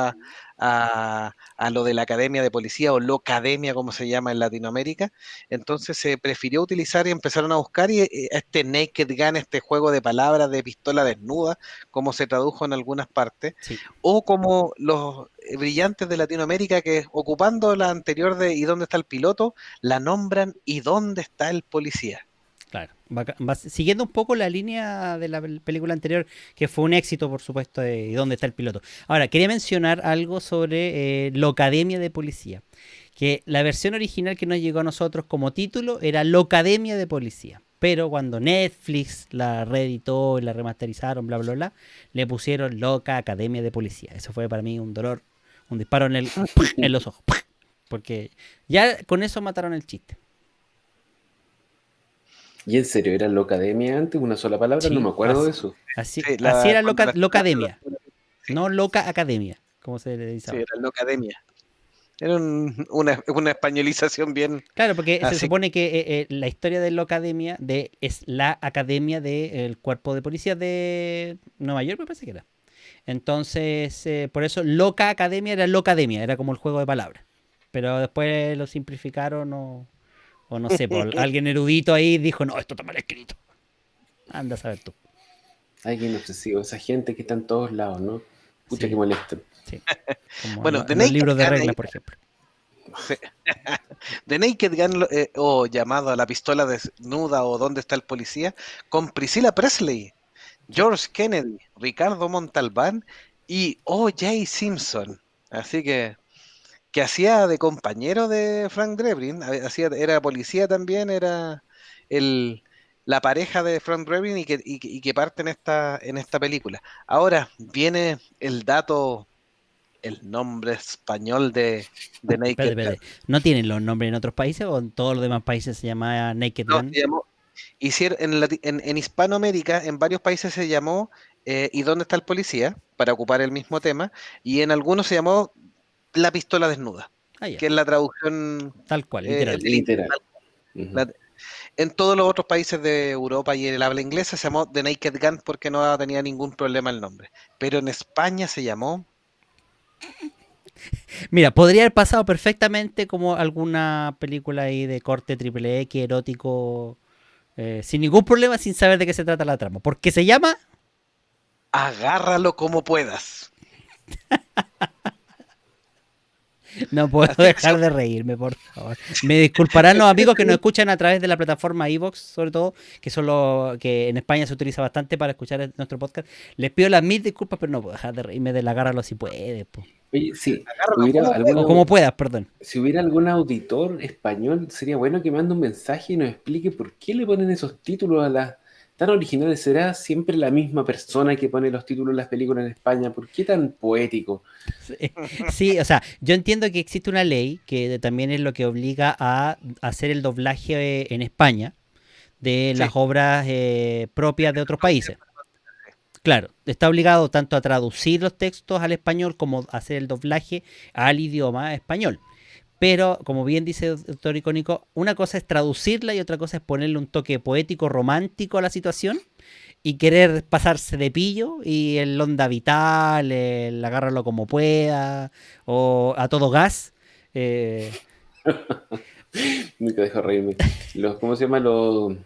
a lo de la Academia de Policía o Locademia como se llama en Latinoamérica. Entonces se prefirió utilizar y empezaron a buscar y este Naked Gun, este juego de palabras de pistola desnuda, como se tradujo en algunas partes, Sí. o como los brillantes de Latinoamérica que ocupando la anterior de ¿Y dónde está el piloto? La nombran ¿Y dónde está el policía? Claro, siguiendo un poco la línea de la película anterior, que fue un éxito, por supuesto, de ¿Y dónde está el piloto? Ahora, quería mencionar algo sobre Locademia de Policía, que la versión original que nos llegó a nosotros como título era Locademia de Policía, pero cuando Netflix la reeditó y la remasterizaron, bla, bla, bla, le pusieron Loca Academia de Policía. Eso fue para mí un dolor, un disparo en los ojos, porque ya con eso mataron el chiste. ¿Y en serio era Locademia antes? ¿Una sola palabra? No me Sí, acuerdo de eso. Sí, así era cuando la Locademia, sí, no Loca Academia, como se le dice sí, ahora. era Locademia. Era una españolización bien Claro, porque se así. supone que la historia de Locademia es la academia del cuerpo de policía de Nueva York, me parece que era. Entonces, por eso Loca Academia era Locademia, era como el juego de palabras. Pero después lo simplificaron o no sé, alguien erudito ahí dijo, no, esto está mal escrito. Anda a saber tú. Alguien obsesivo, esa gente que está en todos lados, ¿no? Pucha que Sí, molesta. sí. Como Bueno, The en los Naked libros de Gun reglas, por ejemplo. Sí. The Naked Gun, o llamado a La pistola desnuda o ¿Dónde está el policía? Con Priscilla Presley, George Kennedy, Ricardo Montalbán y O.J. Simpson. Así que hacía de compañero de Frank Drebin, era policía también, era el, la pareja de Frank Drebin y que parte en esta película. Ahora viene el dato, el nombre español de Espérate, Naked Gun. espérate. ¿No tienen los nombres en otros países o en todos los demás países se llama Naked No, Gun? se llamó, en Hispanoamérica, en varios países se llamó ¿Y dónde está el policía? Para ocupar el mismo tema, y en algunos se llamó La pistola desnuda, Ah, ya. que es la traducción Tal cual, literal. Literal. Ujú. La- En todos los otros países de Europa y el habla inglesa se llamó The Naked Gun porque no tenía ningún problema el nombre. Pero en España se llamó. Mira, podría haber pasado perfectamente como alguna película ahí de corte triple X, erótico, sin ningún problema, sin saber de qué se trata la trama. Porque se llama... Agárralo como puedas. No puedo Así que dejar de reírme, por favor. Me disculparán los amigos que nos escuchan a través de la plataforma iVoox, sobre todo, que son los que en España se utiliza bastante para escuchar nuestro podcast. Les pido las mil disculpas, pero no puedo dejar de reírme del agárralo si puedes, po. Oye, sí, agárralo hubiera como puedas. O alguna, como puedas, perdón. si hubiera algún auditor español, sería bueno que mande un mensaje y nos explique por qué le ponen esos títulos a las tan originales. ¿Será siempre la misma persona que pone los títulos de las películas en España? ¿Por qué tan poético? Sí, sí, o sea, yo entiendo que existe una ley que también es lo que obliga a hacer el doblaje en España de Sí, las obras propias de otros países. Claro, está obligado tanto a traducir los textos al español como a hacer el doblaje al idioma español. Pero, como bien dice el doctor Icónico, una cosa es traducirla y otra cosa es ponerle un toque poético, romántico a la situación y querer pasarse de pillo y el onda vital, el agárralo como pueda o a todo gas. eh, Nunca dejo reírme. ¿Cómo se llama? Los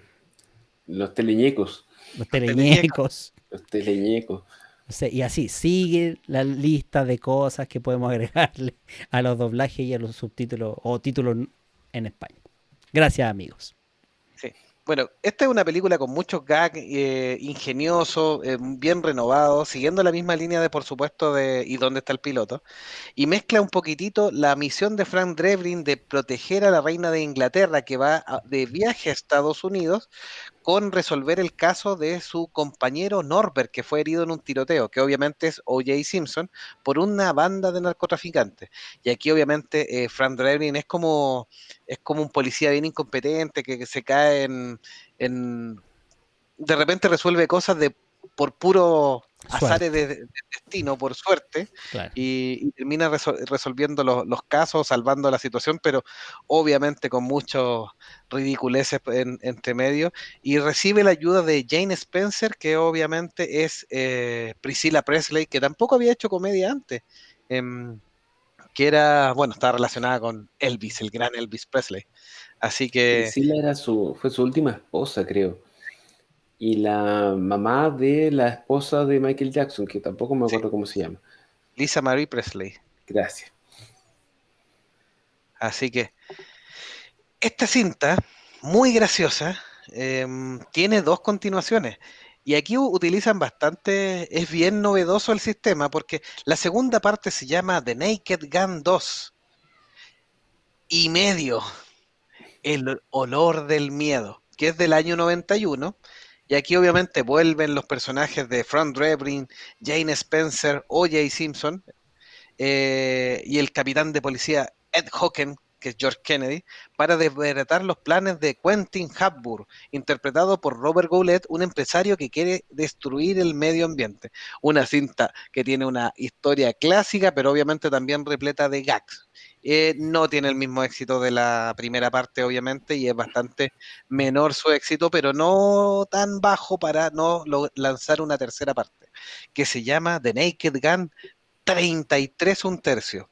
teleñecos. los los teleñecos. teleñecos. Los teleñecos. O sea, y así sigue la lista de cosas que podemos agregarle a los doblajes y a los subtítulos o títulos en España. Gracias, amigos. Sí. Bueno, esta es una película con muchos gags ingeniosos, bien renovados, siguiendo la misma línea de, por supuesto, de ¿Y dónde está el piloto? Y mezcla un poquitito la misión de Frank Drebin de proteger a la reina de Inglaterra que va de viaje a Estados Unidos con resolver el caso de su compañero Norbert, que fue herido en un tiroteo, que obviamente es O.J. Simpson, por una banda de narcotraficantes. Y aquí obviamente Frank Drebin es como un policía bien incompetente que se cae en de repente resuelve cosas por puro azares Suerte. de destino, por suerte, Claro. y termina resolviendo los casos, salvando la situación, pero obviamente con muchos ridiculeces entre medio, y recibe la ayuda de Jane Spencer, que obviamente es Priscilla Presley, que tampoco había hecho comedia antes, que era, bueno, está relacionada con Elvis, el gran Elvis Presley. Así que Priscila fue su última esposa, creo. Y la mamá de la esposa de Michael Jackson, que tampoco me sí, acuerdo cómo se llama. Lisa Marie Presley. Gracias. Así que esta cinta, muy graciosa, tiene dos continuaciones. Y aquí utilizan bastante, es bien novedoso el sistema, porque la segunda parte se llama The Naked Gun 2 y medio, el olor del miedo, que es del año 91. Y aquí obviamente vuelven los personajes de Frank Drebin, Jane Spencer, O.J. Simpson, y el capitán de policía Ed Hocken, que es George Kennedy, para desbaratar los planes de Quentin Hepburn, interpretado por Robert Goulet, un empresario que quiere destruir el medio ambiente. Una cinta que tiene una historia clásica, pero obviamente también repleta de gags. No tiene el mismo éxito de la primera parte, obviamente, y es bastante menor su éxito, pero no tan bajo para no lanzar una tercera parte, que se llama The Naked Gun 33 un tercio.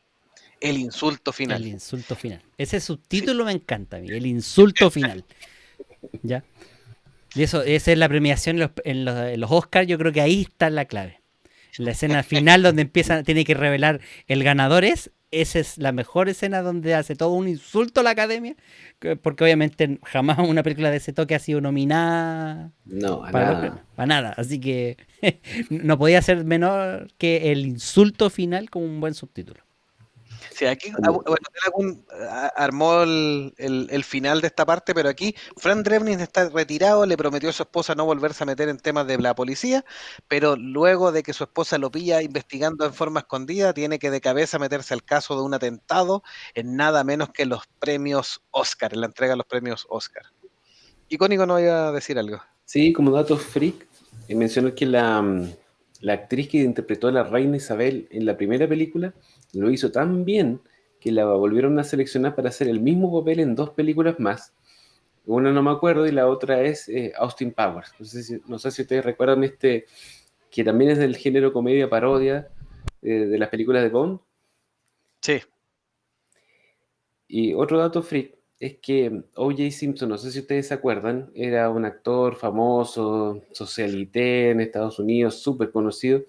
El insulto final. El insulto final. Ese Sí, subtítulo me encanta a mí, el insulto final. ¿Ya? Y eso, esa es la premiación en los Oscars, yo creo que ahí está la clave. La escena final donde tiene que revelar el ganador esa es la mejor escena donde hace todo un insulto a la academia, porque obviamente jamás una película de ese toque ha sido nominada No, a para los nada. premios, para nada, así que no podía ser menor que el insulto final con un buen subtítulo. Sí, aquí, Como, bueno, armó el final de esta parte, pero aquí Frank Drebin está retirado, le prometió a su esposa no volverse a meter en temas de la policía, pero luego de que su esposa lo pilla investigando en forma escondida, tiene que de cabeza meterse al caso de un atentado en nada menos que los premios Oscar, en la entrega de los premios Oscar. Icónico, no iba a decir algo. sí, como datos freak, mencionó que la actriz que interpretó a la reina Isabel en la primera película lo hizo tan bien que la volvieron a seleccionar para hacer el mismo papel en 2 películas más. Una no me acuerdo y la otra es Austin Powers. No sé si ustedes recuerdan que también es del género comedia parodia de las películas de Bond. Sí, Y otro dato freak es que O.J. Simpson, no sé si ustedes se acuerdan, era un actor famoso, socialité en Estados Unidos, súper conocido,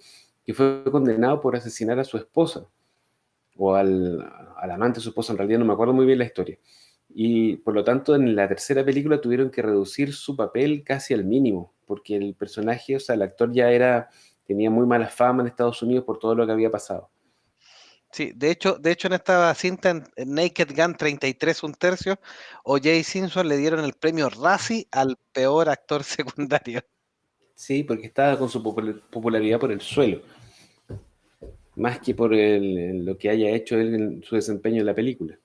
que fue condenado por asesinar a su esposa, o al amante de su esposa, en realidad no me acuerdo muy bien la historia. Y por lo tanto, en la tercera película tuvieron que reducir su papel casi al mínimo, porque el personaje, o sea, el actor tenía muy mala fama en Estados Unidos por todo lo que había pasado. sí, de hecho en esta cinta, en Naked Gun 33 un tercio, O.J. Simpson le dieron el premio Razzie al peor actor secundario. Sí, porque estaba con su popularidad por el suelo, más que por lo que haya hecho él en su desempeño en la película.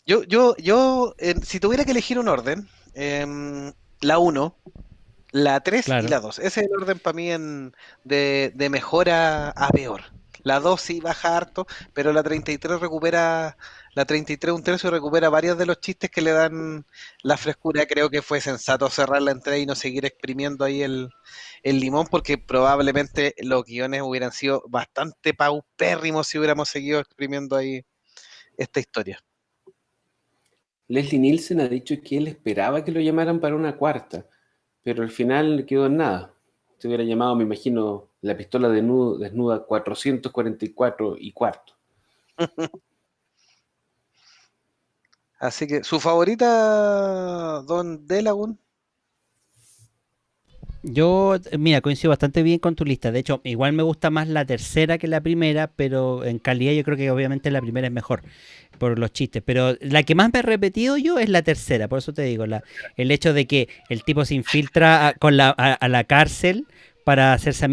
Si tuviera que elegir un orden, la uno, la 3 y Claro. la 2. Ese es el orden para mí de mejor a peor. La 2 sí baja harto, pero la 33 un tercio recupera varios de los chistes que le dan la frescura. Creo que fue sensato cerrar la entrega y no seguir exprimiendo ahí el limón, porque probablemente los guiones hubieran sido bastante paupérrimos si hubiéramos seguido exprimiendo ahí esta historia. Leslie Nielsen ha dicho que él esperaba que lo llamaran para una cuarta, pero al final quedó en nada. Se hubiera llamado, me imagino, La pistola desnuda 444 y cuarto. Así que, ¿su favorita, Don Delagun? Yo, mira, coincido bastante bien con tu lista. De hecho, igual me gusta más la tercera que la primera, pero en calidad yo creo que obviamente la primera es mejor por los chistes. Pero la que más me he repetido yo es la tercera, por eso te digo, el hecho de que el tipo se infiltra a la cárcel para hacerse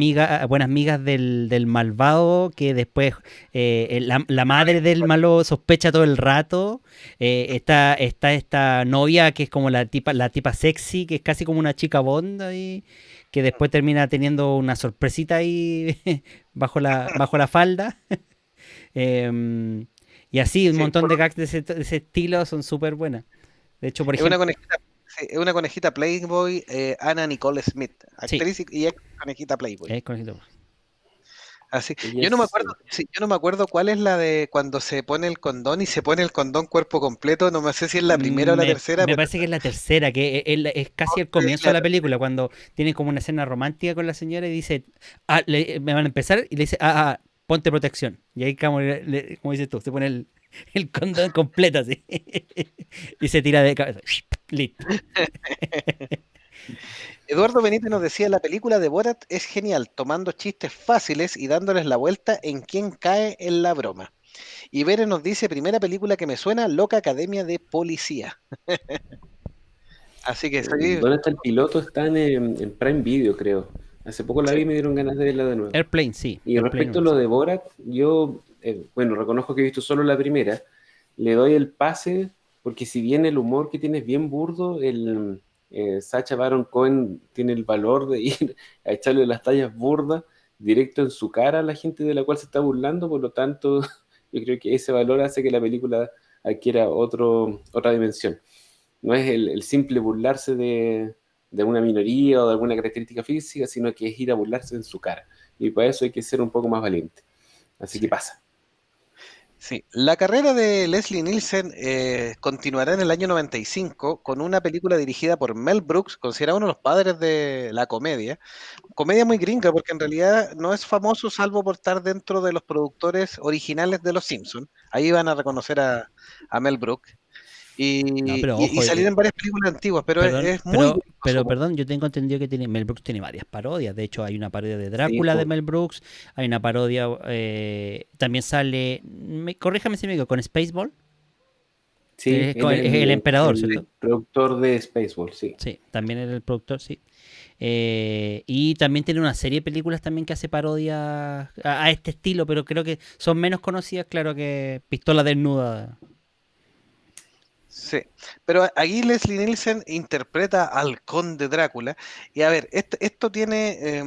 buenas amigas del malvado, que después la madre del malo sospecha todo el rato. Está esta novia que es como la tipa sexy, que es casi como una chica Bond ahí, que después termina teniendo una sorpresita ahí bajo la falda. Em, y así, un Sí, montón de gags de ese estilo son súper buenas. De hecho, por es una ejemplo, conejita, sí, es una conejita Playboy, Anna Nicole Smith, sí, actriz y ex conejita Playboy. es conocido. Así, Ella yo no me es, acuerdo, sí, yo no me acuerdo cuál es la de cuando se pone el condón y se pone el condón cuerpo completo, no me sé si es la primera o la tercera, Me pero parece que es la tercera, que es casi el es comienzo de la la película, cuando tiene como una escena romántica con la señora y dice, me van a empezar, y le dice, ponte protección. Y ahí, como dices tú, se pone el condón completo así. Y se tira de cabeza. Listo. Eduardo Benítez nos decía, la película de Borat es genial, tomando chistes fáciles y dándoles la vuelta en quién cae en la broma. Y Bere nos dice, primera película que me suena, Loca Academia de Policía. Así que soy, ¿dónde está el piloto? Está en Prime Video, creo. Hace poco la sí, vi y me dieron ganas de verla de nuevo. Airplane, sí. Y Airplane respecto a uno, lo sí. de Borat, yo, bueno, reconozco que he visto solo la primera. Le doy el pase porque si bien el humor que tiene es bien burdo, Sacha Baron Cohen tiene el valor de ir a echarle las tallas burdas directo en su cara a la gente de la cual se está burlando. Por lo tanto, yo creo que ese valor hace que la película adquiera otra dimensión. No es el simple burlarse de una minoría o de alguna característica física, sino que es ir a burlarse en su cara. Y para eso hay que ser un poco más valiente. Así que sí. pasa. Sí, la carrera de Leslie Nielsen continuará en el año 95 con una película dirigida por Mel Brooks, considerado uno de los padres de la comedia. Comedia muy gringa, porque en realidad no es famoso salvo por estar dentro de los productores originales de Los Simpsons. Ahí van a reconocer a Mel Brooks. No, Y, pero y- y ojo, salir en varias películas antiguas, pero perdón, es muy pero gringoso. perdón, yo tengo entendido que Mel Brooks tiene varias parodias. De hecho, hay una parodia de Sí, Drácula de pues, Mel Brooks, hay una parodia, también sale, corríjame si me equivoco, con Spaceball, sí, él es el emperador, el ¿cierto? productor de Spaceball, sí. Sí, también era el productor, sí. Y también tiene una serie de películas también que hace parodia a este estilo, pero creo que son menos conocidas, claro, que Pistola Desnuda. Sí, pero aquí Leslie Nielsen interpreta al conde Drácula. Y a ver, esto tiene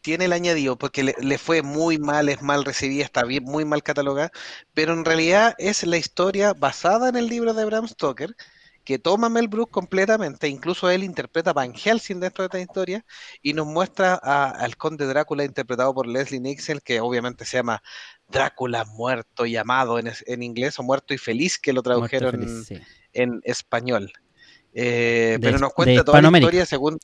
el añadido, porque le fue muy mal, es mal recibida, está bien, muy mal catalogada, pero en realidad es la historia basada en el libro de Bram Stoker, que toma Mel Brooks completamente, incluso él interpreta a Van Helsing dentro de esta historia, y nos muestra al conde Drácula interpretado por Leslie Nielsen, que obviamente se llama Drácula muerto y amado en inglés, o muerto y feliz, que lo Muerto Feliz, tradujeron sí. en español. Pero De nos cuenta toda la Hispanoamérica. historia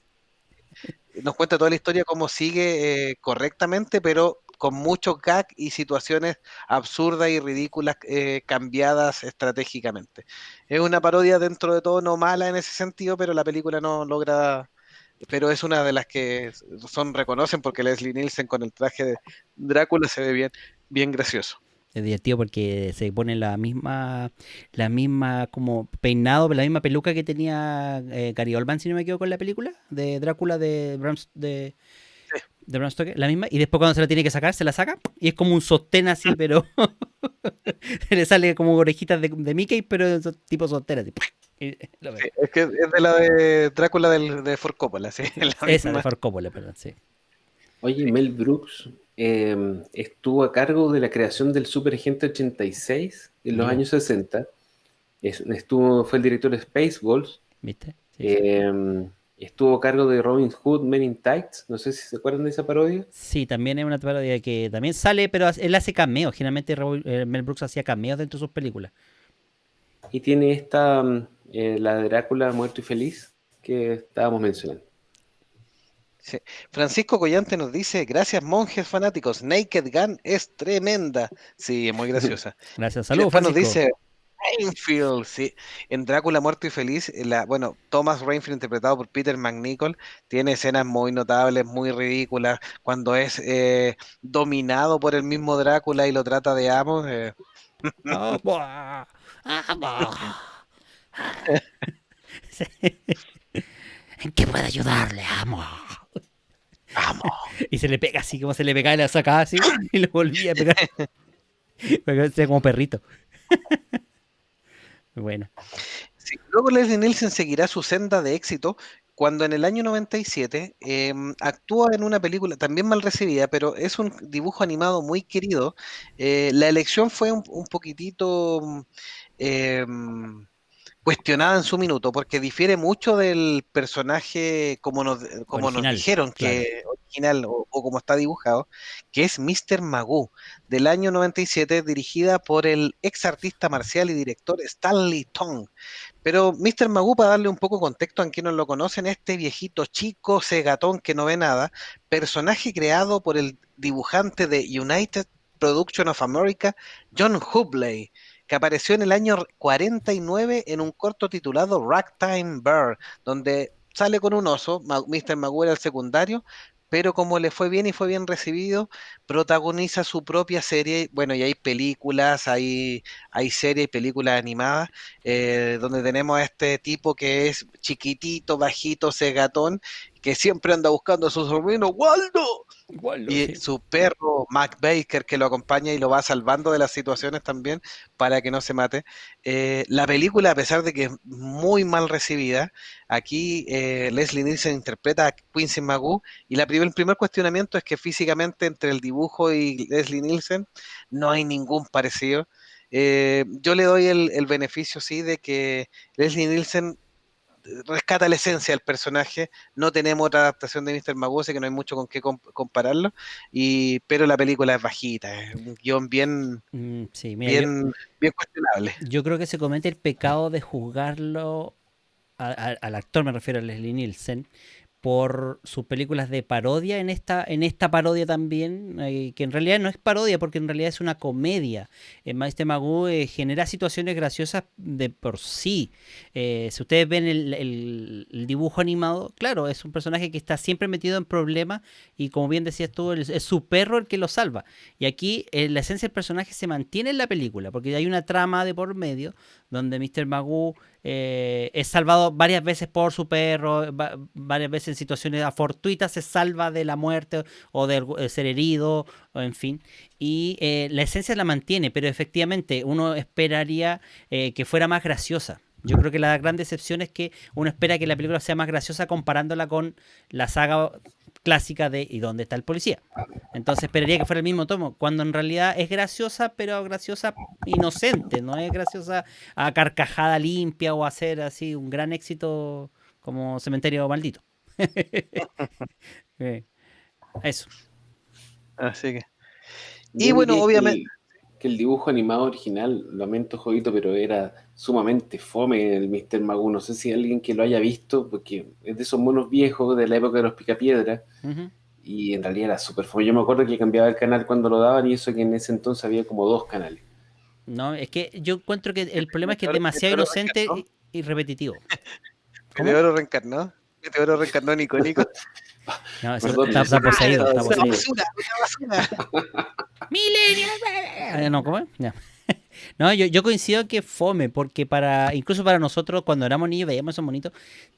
nos cuenta toda la historia cómo sigue correctamente, pero con muchos gags y situaciones absurdas y ridículas cambiadas estratégicamente. Es una parodia dentro de todo no mala en ese sentido, pero la película no logra, pero es una de las que reconocen porque Leslie Nielsen con el traje de Drácula se ve bien, bien gracioso. Es divertido porque se pone la misma como peinado, la misma peluca que tenía Gary Oldman, si no me equivoco, en la película de Drácula de Bram Stoker, la misma, y después cuando se la tiene que sacar, se la saca, y es como un sostén así, pero se le sale como orejitas de Mickey, pero tipo sostén así. Y lo Sí, pega. es que es de la de Drácula de Ford Coppola, sí, Sí, es la esa de misma. Far Coppola, perdón, sí. Oye, Mel Brooks estuvo a cargo de la creación del Super Agente 86 en los Mira, años 60. Fue el director de Spaceballs. ¿viste? Sí, sí. eh, Estuvo a cargo de Robin Hood Men in Tights. No sé si se acuerdan de esa parodia. Sí, también es una parodia que también sale, pero él hace cameos. Generalmente Mel Brooks hacía cameos dentro de sus películas. Y tiene esta, la de Drácula Muerto y Feliz, que estábamos mencionando. Sí. Francisco Collante nos dice, gracias monjes fanáticos, Naked Gun es tremenda. Sí, es muy graciosa. Gracias. Y Saludos, después nos Francisco. dice, Rainfield, sí, en Drácula Muerto y Feliz, bueno, Thomas Rainfield interpretado por Peter McNichol, tiene escenas muy notables, muy ridículas, cuando es dominado por el mismo Drácula y lo trata de amo. Ah, buah, ah, buah. Sí. ¿En qué puedo ayudarle, amo? Amo. Y se le pega así, como se le pegaba y la sacaba así, y lo volvía a pegar. Porque como perrito. Bueno, Sí, luego Leslie Nielsen seguirá su senda de éxito cuando en el año 97 actúa en una película también mal recibida, pero es un dibujo animado muy querido. La elección fue un poquitito em, cuestionada en su minuto, porque difiere mucho del personaje como nos original, dijeron claro. que original o como está dibujado, que es Mr. Magoo, del año 97, dirigida por el ex artista marcial y director Stanley Tong. Pero Mr. Magoo, para darle un poco de contexto a quienes no lo conocen, este viejito chico, cegatón que no ve nada, personaje creado por el dibujante de United Production of America, John Hubley, que apareció en el año 49 en un corto titulado Ragtime Bear, donde sale con un oso, Mr. Magoo era el secundario, pero como le fue bien y fue bien recibido, protagoniza su propia serie, bueno, y hay películas, hay series y películas animadas, donde tenemos a este tipo que es chiquitito, bajito, cegatón, que siempre anda buscando a su sobrino, ¡Waldo! Igual lo Y sí. su perro, Mac Baker, que lo acompaña y lo va salvando de las situaciones también para que no se mate. La película, a pesar de que es muy mal recibida, aquí Leslie Nielsen interpreta a Quincy Magoo y el primer cuestionamiento es que físicamente entre el dibujo y Leslie Nielsen no hay ningún parecido. Yo le doy el beneficio, sí, de que Leslie Nielsen rescata la esencia del personaje. No tenemos otra adaptación de Mr. Magoo, así que no hay mucho con qué compararlo, pero la película es bajita, es un guión Sí, mira, bien cuestionable. yo creo que se comete el pecado de juzgarlo al actor, me refiero a Leslie Nielsen, por sus películas de parodia en esta parodia también, que en realidad no es parodia porque en realidad es una comedia. Maestro Magoo genera situaciones graciosas de por sí. Si ustedes ven el dibujo animado, claro, es un personaje que está siempre metido en problemas y como bien decías tú, es su perro el que lo salva. Y aquí la esencia del personaje se mantiene en la película porque hay una trama de por medio donde Mr. Magoo es salvado varias veces por su perro, varias veces en situaciones fortuitas se salva de la muerte o de ser herido, o en fin. Y la esencia la mantiene, pero efectivamente uno esperaría que fuera más graciosa. Yo creo que la gran decepción es que uno espera que la película sea más graciosa comparándola con la saga clásica de ¿Y dónde está el policía? Entonces esperaría que fuera el mismo tomo, cuando en realidad es graciosa, pero graciosa inocente, no es graciosa a carcajada limpia o hacer así un gran éxito como Cementerio Maldito. Eh, Eso. Así que. Y Yo bueno, diría obviamente, que el dibujo animado original, lamento Jovito, pero era sumamente fome el Mr. Magoo. No sé si alguien que lo haya visto, porque es de esos monos viejos de la época de los Picapiedra, Ujú. y en realidad era súper fome. Yo me acuerdo que cambiaba el canal cuando lo daban, y eso que en ese entonces había como dos canales. No, es que yo encuentro que el problema es que es demasiado Meteoro inocente reencarnó. y repetitivo. ¿Cómo? Meteoro reencarnó. Meteoro reencarnó en Icónico. No, eso Perdón, está nosotros poseído, está Una poseído. decimos, basura, una basura. Millennial. No, ¿cómo es? Ya. No, yo coincido que fome, porque incluso para nosotros cuando éramos niños veíamos esos monitos,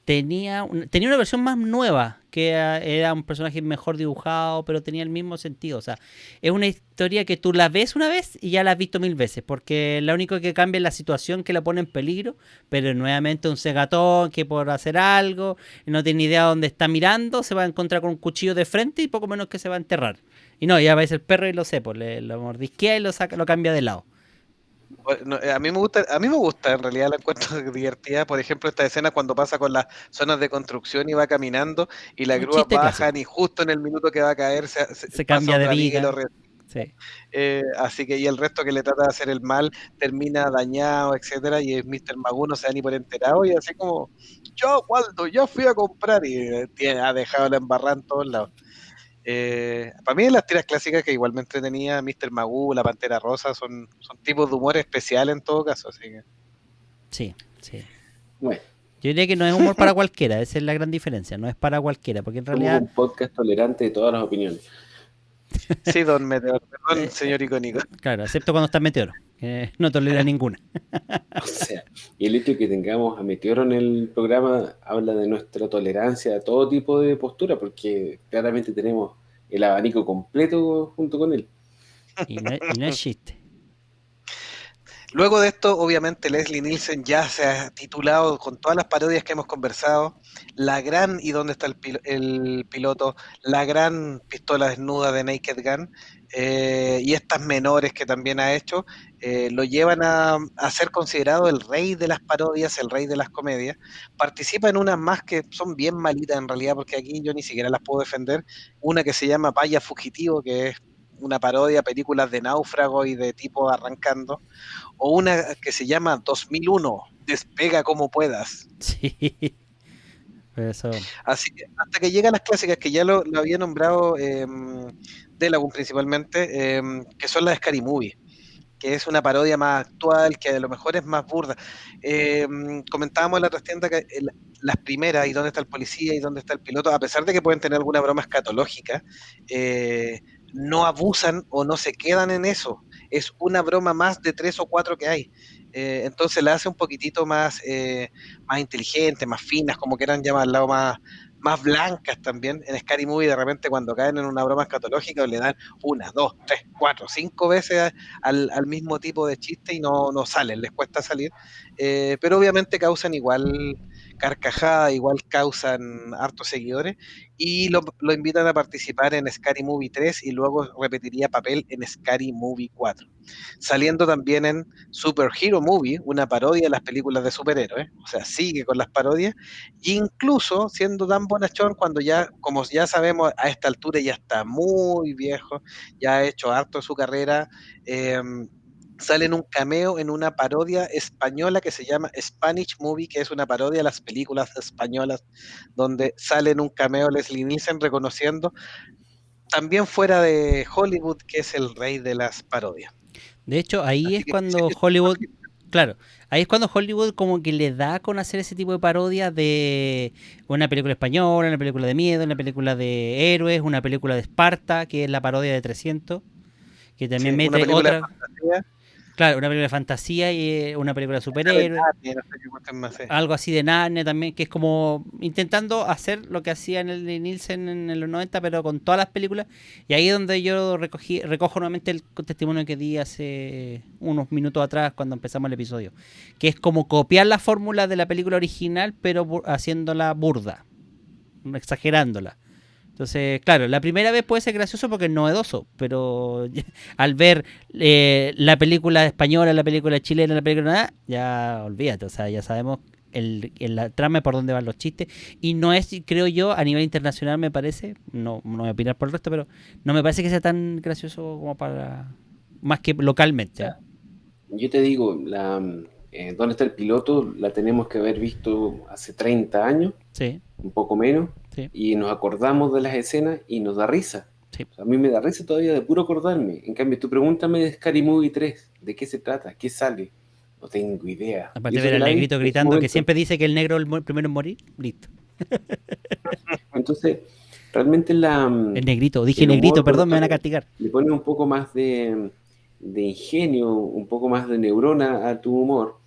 tenía una versión más nueva, que era un personaje mejor dibujado, pero tenía el mismo sentido. O sea, es una historia que tú la ves una vez y ya la has visto 1000 veces, porque lo único que cambia es la situación que la pone en peligro, pero nuevamente un cegatón que por hacer algo, no tiene idea de dónde está mirando, se va a encontrar con un cuchillo de frente y poco menos que se va a enterrar. Y no, ya ves el perro y lo sé, pues lo mordisquea y lo cambia de lado. No, a mí me gusta, en realidad la encuentro divertida. Por ejemplo, esta escena cuando pasa con las zonas de construcción y va caminando y las Un grúas chiste bajan clásico. y justo en el minuto que va a caer Se pasa cambia de otra amiga y lo viga. Sí. así que y el resto que le trata de hacer el mal termina dañado, etcétera, y el Mr. Magoo no se da ni por enterado y así como, yo, Waldo, ya fui a comprar y ha dejado la embarrada en todos lados. Para mí las tiras clásicas que igual me entretenía, Mr. Magoo, La Pantera Rosa, son tipos de humor especial en todo caso, así que Sí, sí. bueno, Yo diría que no es humor para cualquiera, esa es la gran diferencia, no es para cualquiera, porque en somos realidad, un podcast tolerante de todas las opiniones. sí, don Meteor, perdón, eh, señor icónico. claro, excepto cuando está Meteoro, que no tolera ninguna. O sea, y el hecho de que tengamos a Meteoro en el programa habla de nuestra tolerancia a todo tipo de postura, porque claramente tenemos el abanico completo junto con él. Y no es chiste. Luego de esto, obviamente, Leslie Nielsen ya se ha titulado con todas las parodias que hemos conversado, la gran ¿Y dónde está el piloto? La gran pistola desnuda de Naked Gun, y estas menores que también ha hecho, lo llevan a ser considerado el rey de las parodias, el rey de las comedias. Participa en unas más que son bien malitas en realidad, porque aquí yo ni siquiera las puedo defender. Una que se llama Paya Fugitivo, que es una parodia a películas de náufrago y de tipo arrancando, o una que se llama 2001, Despega como puedas. Sí, pero eso, Así que hasta que llegan las clásicas que ya lo había nombrado Delagun principalmente, que son las de Scary Movie, que es una parodia más actual, que a lo mejor es más burda. Eh, Comentábamos en la trastienda que las primeras, ¿Y dónde está el policía? ¿Y dónde está el piloto? A pesar de que pueden tener alguna broma escatológica, no abusan o no se quedan en eso. Es una broma más de 3 o 4 que hay. Entonces la hace un poquitito más inteligente, más finas, como quieran llamarla, o más blancas también. En Scary Movie de repente cuando caen en una broma escatológica le dan 1, 2, 3, 4, 5 veces al mismo tipo de chiste y no salen, les cuesta salir, pero obviamente carcajadas, igual causan hartos seguidores, y lo invitan a participar en Scary Movie 3 y luego repetiría papel en Scary Movie 4, saliendo también en Super Hero Movie, una parodia de las películas de superhéroes, o sea, sigue con las parodias, e incluso siendo tan bonachón cuando ya, como ya sabemos, a esta altura ya está muy viejo, ya ha hecho harto de su carrera, eh, sale en un cameo en una parodia española que se llama Spanish Movie, que es una parodia de las películas españolas, donde sale en un cameo Leslie Nielsen reconociendo, también fuera de Hollywood, que es el rey de las parodias. De hecho, ahí Así es que cuando Hollywood, claro, ahí es cuando Hollywood como que le da con hacer ese tipo de parodias de una película española, una película de miedo, una película de héroes, una película de Esparta, que es la parodia de 300, que también sí, una mete película de otra, fantasía, claro, una película de fantasía y una película de esa de superhéroes. Narnia, no sé qué cuestión más es. Algo así de Narnia también, que es como intentando hacer lo que hacía en el de Nielsen en los 90, pero con todas las películas. Y ahí es donde yo recojo nuevamente el testimonio que di hace unos minutos atrás cuando empezamos el episodio. Que es como copiar la fórmula de la película original, pero haciéndola burda, exagerándola. Entonces, claro, la primera vez puede ser gracioso porque es novedoso, pero al ver la película española, la película chilena, la película ya olvídate, o sea, ya sabemos la trama por dónde van los chistes, y no es, creo yo, a nivel internacional me parece, no voy a opinar por el resto, pero no me parece que sea tan gracioso como para, más que localmente. ¿Eh? Yo te digo, ¿dónde está el piloto? La tenemos que haber visto hace 30 años, Sí, un poco menos, sí, y nos acordamos de las escenas y nos da risa. sí. O sea, a mí me da risa todavía de puro acordarme. En cambio, tú pregúntame de Scary Movie 3, ¿de qué se trata? ¿Qué sale? No tengo idea. Y Aparte de eso ver que al la vi negrito en su gritando que momento. siempre dice que el negro es el primero en morir, listo. Entonces, realmente El negrito, dije el negrito, humor, cuando perdón, me tú van a castigar. le pones un poco más de ingenio, un poco más de neurona a tu humor,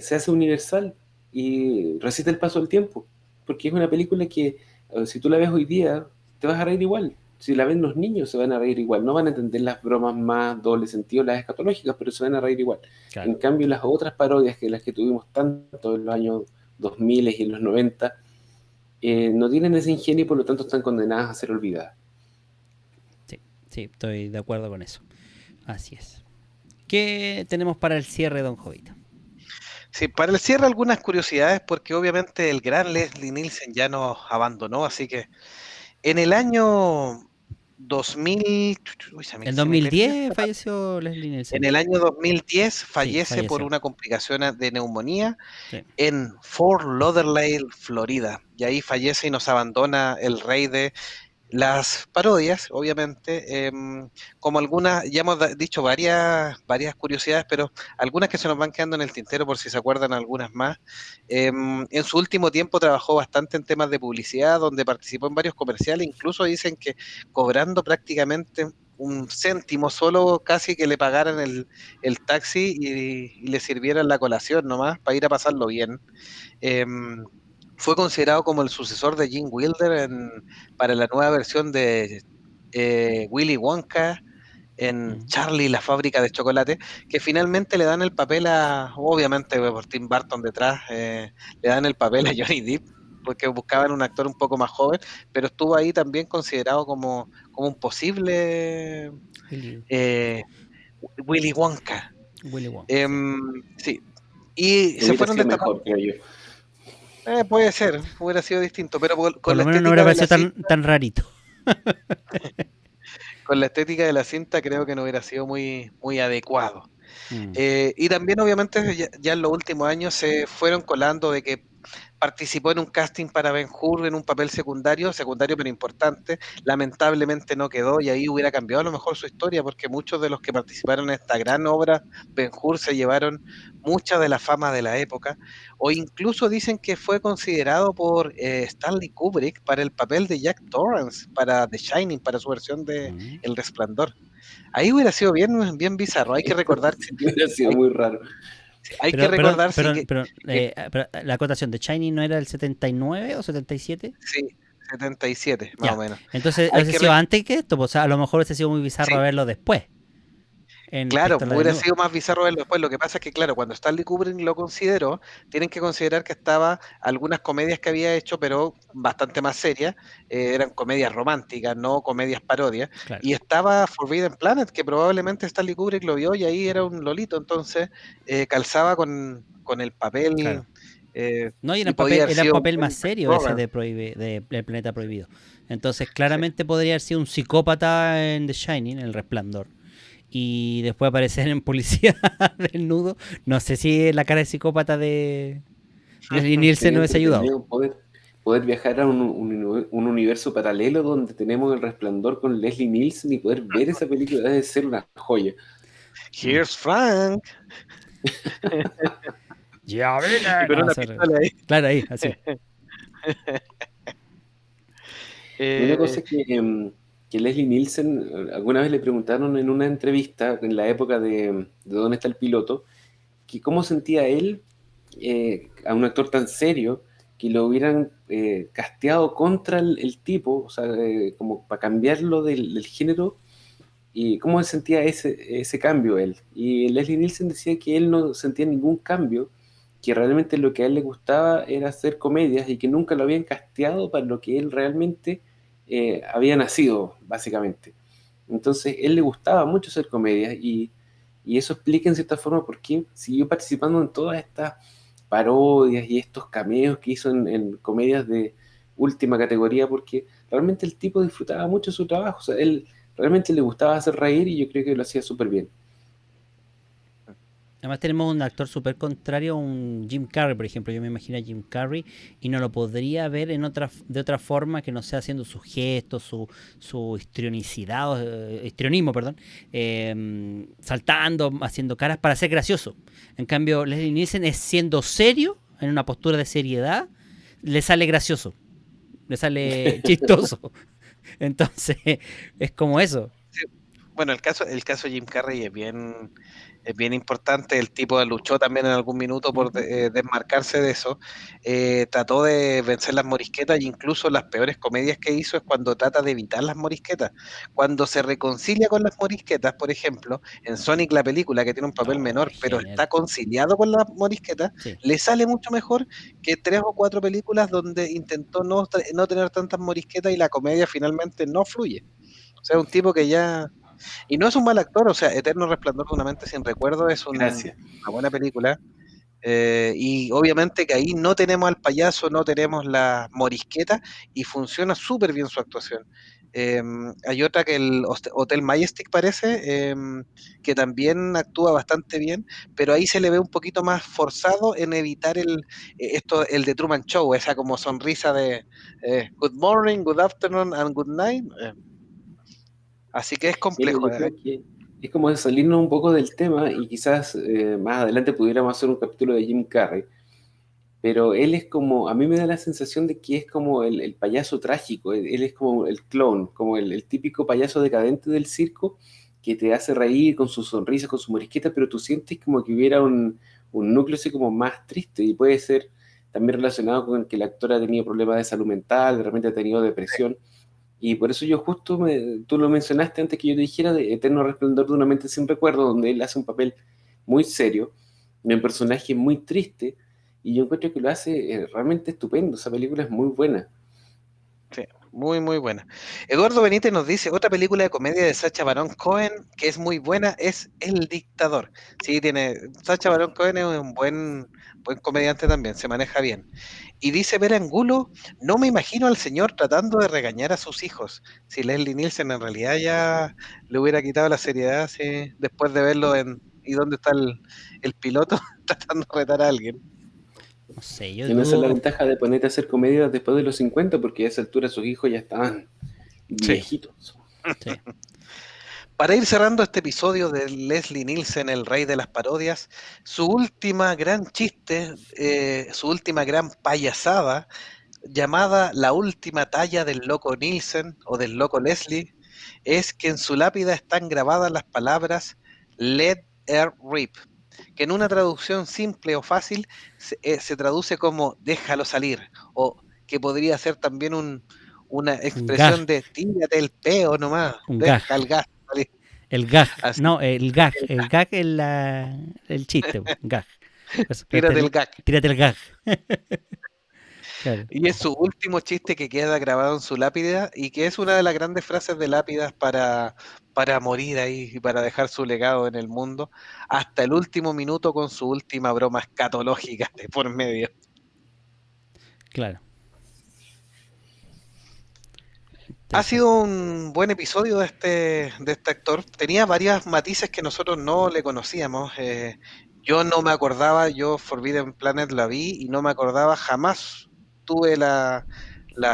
se hace universal y resiste el paso del tiempo. Porque es una película que, si tú la ves hoy día, te vas a reír igual. Si la ven los niños, se van a reír igual. No van a entender las bromas más doble sentido, las escatológicas, pero se van a reír igual. Claro. En cambio, las otras parodias, que las que tuvimos tanto en los años 2000 y en los 90, no tienen ese ingenio y por lo tanto están condenadas a ser olvidadas. Sí, sí, estoy de acuerdo con eso. Así es. ¿Qué tenemos para el cierre, don Jovita? Sí, para el cierre algunas curiosidades, porque obviamente el gran Leslie Nielsen ya nos abandonó, así que en el año 2000, uy, En se me perdió 2010 esta parte. falleció Leslie Nielsen. En el año 2010 Sí, fallece por falleció. una complicación de neumonía Sí. en Fort Lauderdale, Florida, y ahí fallece y nos abandona el rey de las parodias, obviamente, como algunas, ya hemos dicho varias curiosidades, pero algunas que se nos van quedando en el tintero por si se acuerdan algunas más. En su último tiempo trabajó bastante en temas de publicidad, donde participó en varios comerciales, incluso dicen que cobrando prácticamente un céntimo solo, casi que le pagaran el taxi y le sirvieran la colación nomás para ir a pasarlo bien. Fue considerado como el sucesor de Gene Wilder para la nueva versión de Willy Wonka en Charlie la fábrica de chocolate, que finalmente le dan el papel obviamente por Tim Burton detrás, le dan el papel a Johnny Depp, porque buscaban un actor un poco más joven, pero estuvo ahí también considerado como un posible Willy, eh, Willy Wonka. Willy Wonka. Sí. Sí. Y La se fueron de imitación esta mejor, creo yo. puede ser, hubiera sido distinto, pero Por con la lo menos no estética hubiera de la parecido cinta, tan rarito. con la estética de la cinta creo que no hubiera sido muy adecuado. Mm. Y también obviamente ya en los últimos años se fueron colando de que participó en un casting para Ben-Hur en un papel secundario pero importante, lamentablemente no quedó y ahí hubiera cambiado a lo mejor su historia porque muchos de los que participaron en esta gran obra Ben-Hur se llevaron mucha de la fama de la época, o incluso dicen que fue considerado por Stanley Kubrick para el papel de Jack Torrance, para The Shining, para su versión de El Resplandor. Ahí hubiera sido bien bizarro, hay que recordar Hubiera sido muy raro. hay que recordar que pero la acotación de Shiny no era el 79 o 77. sí, 77 más Ya. o menos. Entonces, Hay ¿hubiese que sido antes que esto? Pues, o sea, a lo mejor hubiese sido muy bizarro sí, verlo después. en Claro, Pistola hubiera Desnuda. sido más bizarro verlo después. Lo que pasa es que, claro, cuando Stanley Kubrick lo consideró, tienen que considerar que estaba algunas comedias que había hecho, pero bastante más serias, eran comedias románticas, no comedias parodias, Claro, y estaba Forbidden Planet, que probablemente Stanley Kubrick lo vio y ahí era un lolito, entonces calzaba con el papel claro. No, y y podía haber era el sido un papel más buen serio ese romance. de El Planeta Prohibido. Entonces, Sí. claramente podría haber sido un psicópata en The Shining, en El Resplandor. Y después aparecer en Policía Desnudo. No sé si la cara de psicópata de Leslie Nielsen Sería no hubiese ayudado. entretenido poder viajar a un universo paralelo donde tenemos El Resplandor con Leslie Nielsen y poder ver esa película debe ser una joya. Mm. Here's Frank. Ya Y vine. con No, una pistola ahí. claro, ahí, así. Y una Eh, cosa que Leslie Nielsen, alguna vez le preguntaron en una entrevista en la época de ¿Dónde está el piloto? Que cómo sentía él a un actor tan serio que lo hubieran casteado contra el tipo, o sea, como para cambiarlo del género, y cómo sentía ese cambio él. Y Leslie Nielsen decía que él no sentía ningún cambio, que realmente lo que a él le gustaba era hacer comedias y que nunca lo habían casteado para lo que él realmente había nacido, básicamente. Entonces, él le gustaba mucho hacer comedias y eso explica en cierta forma por qué siguió participando en todas estas parodias y estos cameos que hizo en comedias de última categoría, porque realmente el tipo disfrutaba mucho su trabajo, o sea, él realmente le gustaba hacer reír y yo creo que lo hacía súper bien. Además tenemos un actor súper contrario, un Jim Carrey, por ejemplo. Yo me imagino a Jim Carrey y no lo podría ver de otra forma que no sea haciendo sus gestos, su histrionicidad, histrionismo, perdón, saltando, haciendo caras para ser gracioso. En cambio, Leslie Nielsen es siendo serio, en una postura de seriedad, le sale gracioso, le sale chistoso. Entonces, es como eso. sí, bueno, el caso de Jim Carrey es bien importante. El tipo luchó también en algún minuto por Ujú. desmarcarse de eso. Trató de vencer las morisquetas, e incluso las peores comedias que hizo es cuando trata de evitar las morisquetas. Cuando se reconcilia con las morisquetas, por ejemplo, en Sonic la película, que tiene un papel Oh, menor, pero genial. está conciliado con las morisquetas, Sí. le sale mucho mejor que 3 o 4 películas donde intentó no tener tantas morisquetas y la comedia finalmente no fluye. O sea, un tipo que ya y no es un mal actor, o sea, Eterno Resplandor de una mente sin recuerdo es Gracias. una buena película. Y obviamente que ahí no tenemos al payaso, no tenemos la morisqueta y funciona súper bien su actuación. Eh, Hay otra que el Hotel Majestic parece, que también actúa bastante bien, pero ahí se le ve un poquito más forzado en evitar el de Truman Show, esa como sonrisa de good morning, good afternoon and good night. Así que es Mire, complejo. yo creo que es como salirnos un poco del tema y quizás más adelante pudiéramos hacer un capítulo de Jim Carrey, pero él es como, a mí me da la sensación de que es como el payaso trágico, él es como el clown, como el típico payaso decadente del circo que te hace reír con su sonrisa, con su morisqueta, pero tú sientes como que hubiera un núcleo así como más triste y puede ser también relacionado con que el actor ha tenido problemas de salud mental, de repente ha tenido depresión. Y por eso yo justo, tú lo mencionaste antes que yo te dijera de Eterno Resplandor de una mente sin recuerdo, donde él hace un papel muy serio, de un personaje muy triste, y yo encuentro que lo hace realmente estupendo, esa película es muy buena. Sí, muy, muy buena. Eduardo Benítez nos dice, otra película de comedia de Sacha Baron Cohen que es muy buena es El Dictador. Sí, Sacha Baron Cohen es un buen comediante también, se maneja bien. Y dice Vera Angulo, no me imagino al señor tratando de regañar a sus hijos. Si Leslie Nielsen en realidad ya le hubiera quitado la seriedad sí, después de verlo en ¿Y dónde está el piloto? Tratando de retar a alguien. No sé, yo Y no esa es la dudo. ventaja de ponerte a hacer comedia después de los 50, porque a esa altura sus hijos ya estaban Sí. viejitos. Sí. Para ir cerrando este episodio de Leslie Nielsen, el rey de las parodias, su última gran chiste, su última gran payasada, llamada La última talla del loco Nielsen o del loco Leslie, es que en su lápida están grabadas las palabras Let her rip, que en una traducción simple o fácil se traduce como déjalo salir, o que podría ser también una Un gag. expresión de tírate el peo nomás, Un gag. deja el gas salir. El gag, Así, no, el gag es el chiste, gag. Pues, tírate el gag. Tírate el gag. Claro. Y es su último chiste que queda grabado en su lápida y que es una de las grandes frases de Lápidas para morir ahí y para dejar su legado en el mundo hasta el último minuto con su última broma escatológica de por medio. Claro. Ha sido un buen episodio de este actor. Tenía varias matices que nosotros no le conocíamos. Yo no me acordaba, yo Forbidden Planet la vi y no me acordaba, jamás tuve la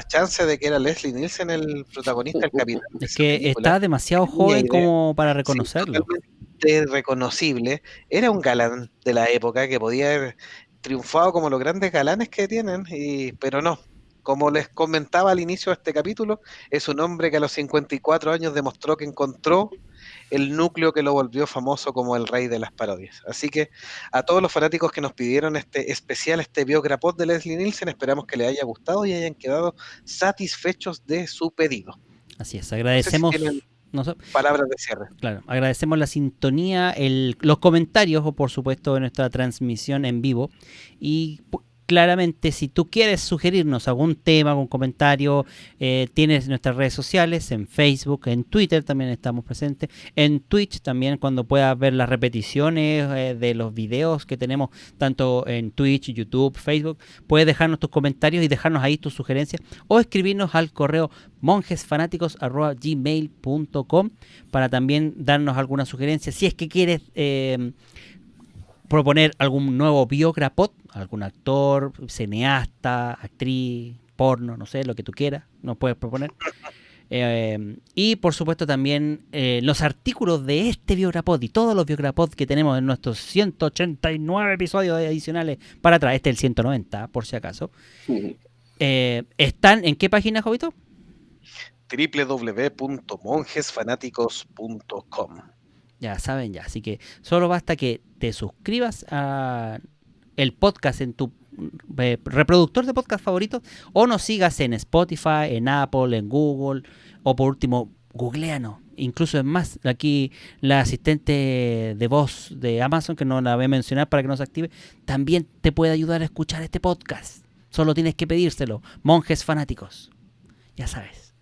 chance de que era Leslie Nielsen el protagonista, el capitán de Es esa que película. está demasiado Tenía joven idea. como para Sí, reconocerlo. totalmente reconocible. Era un galán de la época que podía haber triunfado como los grandes galanes que tienen, pero no. Como les comentaba al inicio de este capítulo, es un hombre que a los 54 años demostró que encontró el núcleo que lo volvió famoso como el rey de las parodias. Así que a todos los fanáticos que nos pidieron este especial, este biograpod de Leslie Nielsen, esperamos que les haya gustado y hayan quedado satisfechos de su pedido. Así es, No sé si agradecemos. tienen No sé, palabras de cierre. claro, agradecemos la sintonía, los comentarios o por supuesto de nuestra transmisión en vivo y claramente si tú quieres sugerirnos algún tema, algún comentario, tienes nuestras redes sociales en Facebook, en Twitter también estamos presentes, en Twitch también cuando puedas ver las repeticiones de los videos que tenemos tanto en Twitch, YouTube, Facebook, puedes dejarnos tus comentarios y dejarnos ahí tus sugerencias o escribirnos al correo monjesfanáticos@gmail.com para también darnos alguna sugerencia si es que quieres proponer algún nuevo biograpod, algún actor, cineasta, actriz, porno, no sé, lo que tú quieras, nos puedes proponer. Y por supuesto también los artículos de este biograpod y todos los biograpod que tenemos en nuestros 189 episodios adicionales para atrás, este es el 190 por si acaso, ¿están en qué página, Jovito? www.monjesfanáticos.com. Ya saben ya, así que solo basta que te suscribas a el podcast en tu reproductor de podcast favorito o nos sigas en Spotify, en Apple, en Google o por último, googleanos. Incluso es más, aquí la asistente de voz de Amazon, que no la voy a mencionar para que no se active, también te puede ayudar a escuchar este podcast. Solo tienes que pedírselo. Monjes fanáticos. Ya sabes.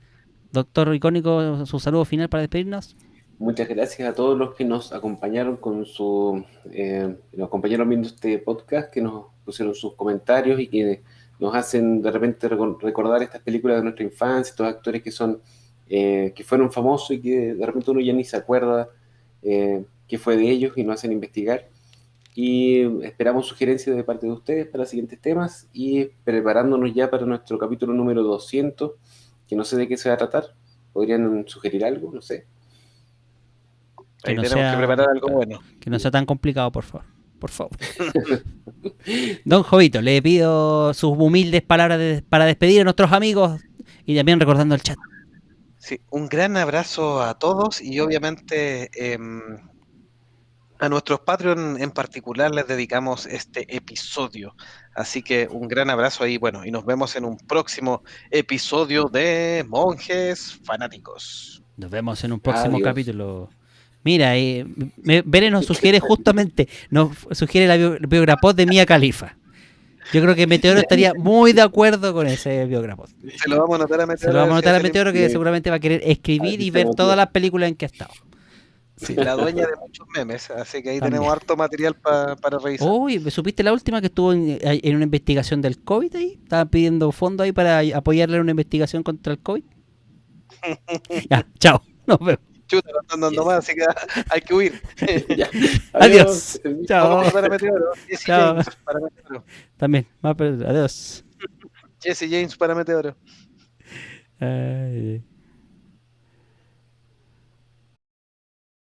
Doctor Icónico, su saludo final para despedirnos. Muchas gracias a todos los que nos acompañaron nos acompañaron viendo este podcast, que nos pusieron sus comentarios y que nos hacen de repente recordar estas películas de nuestra infancia, estos actores que fueron famosos y que de repente uno ya ni se acuerda qué fue de ellos y nos hacen investigar. Y esperamos sugerencias de parte de ustedes para los siguientes temas y preparándonos ya para nuestro capítulo número 200, que no sé de qué se va a tratar. ¿Podrían sugerir algo? No sé. Ahí tenemos que preparar algo bueno. Que no sea tan complicado, por favor. Por favor. Don Jovito, le pido sus humildes palabras para despedir a nuestros amigos y también recordando el chat. Sí, un gran abrazo a todos y obviamente a nuestros Patreon en particular les dedicamos este episodio. Así que un gran abrazo ahí, bueno, y nos vemos en un próximo episodio de Monjes Fanáticos. Nos vemos en un próximo Adiós. capítulo. Mira, Bere nos sugiere justamente, nos sugiere la biograpod de Mia Khalifa. Yo creo que Meteoro estaría muy de acuerdo con ese biograpod. Se lo vamos a anotar a Meteoro. Se lo vamos a anotar a Meteoro, que seguramente va a querer escribir y ver todas las películas en que ha estado. Sí, la dueña de muchos memes, así que ahí También. tenemos harto material para revisar. Uy, ¿supiste la última que estuvo en una investigación del COVID ahí? Estaban pidiendo fondos ahí para apoyarle en una investigación contra el COVID. Ya, chao, nos vemos. Chuta, no están dando más, así que hay que huir. Ya. Adiós. Chao. Vamos a anotar a Meteoro. Jesse Chao. James para Meteoro. También, adiós. Jesse James para Meteoro. Ay.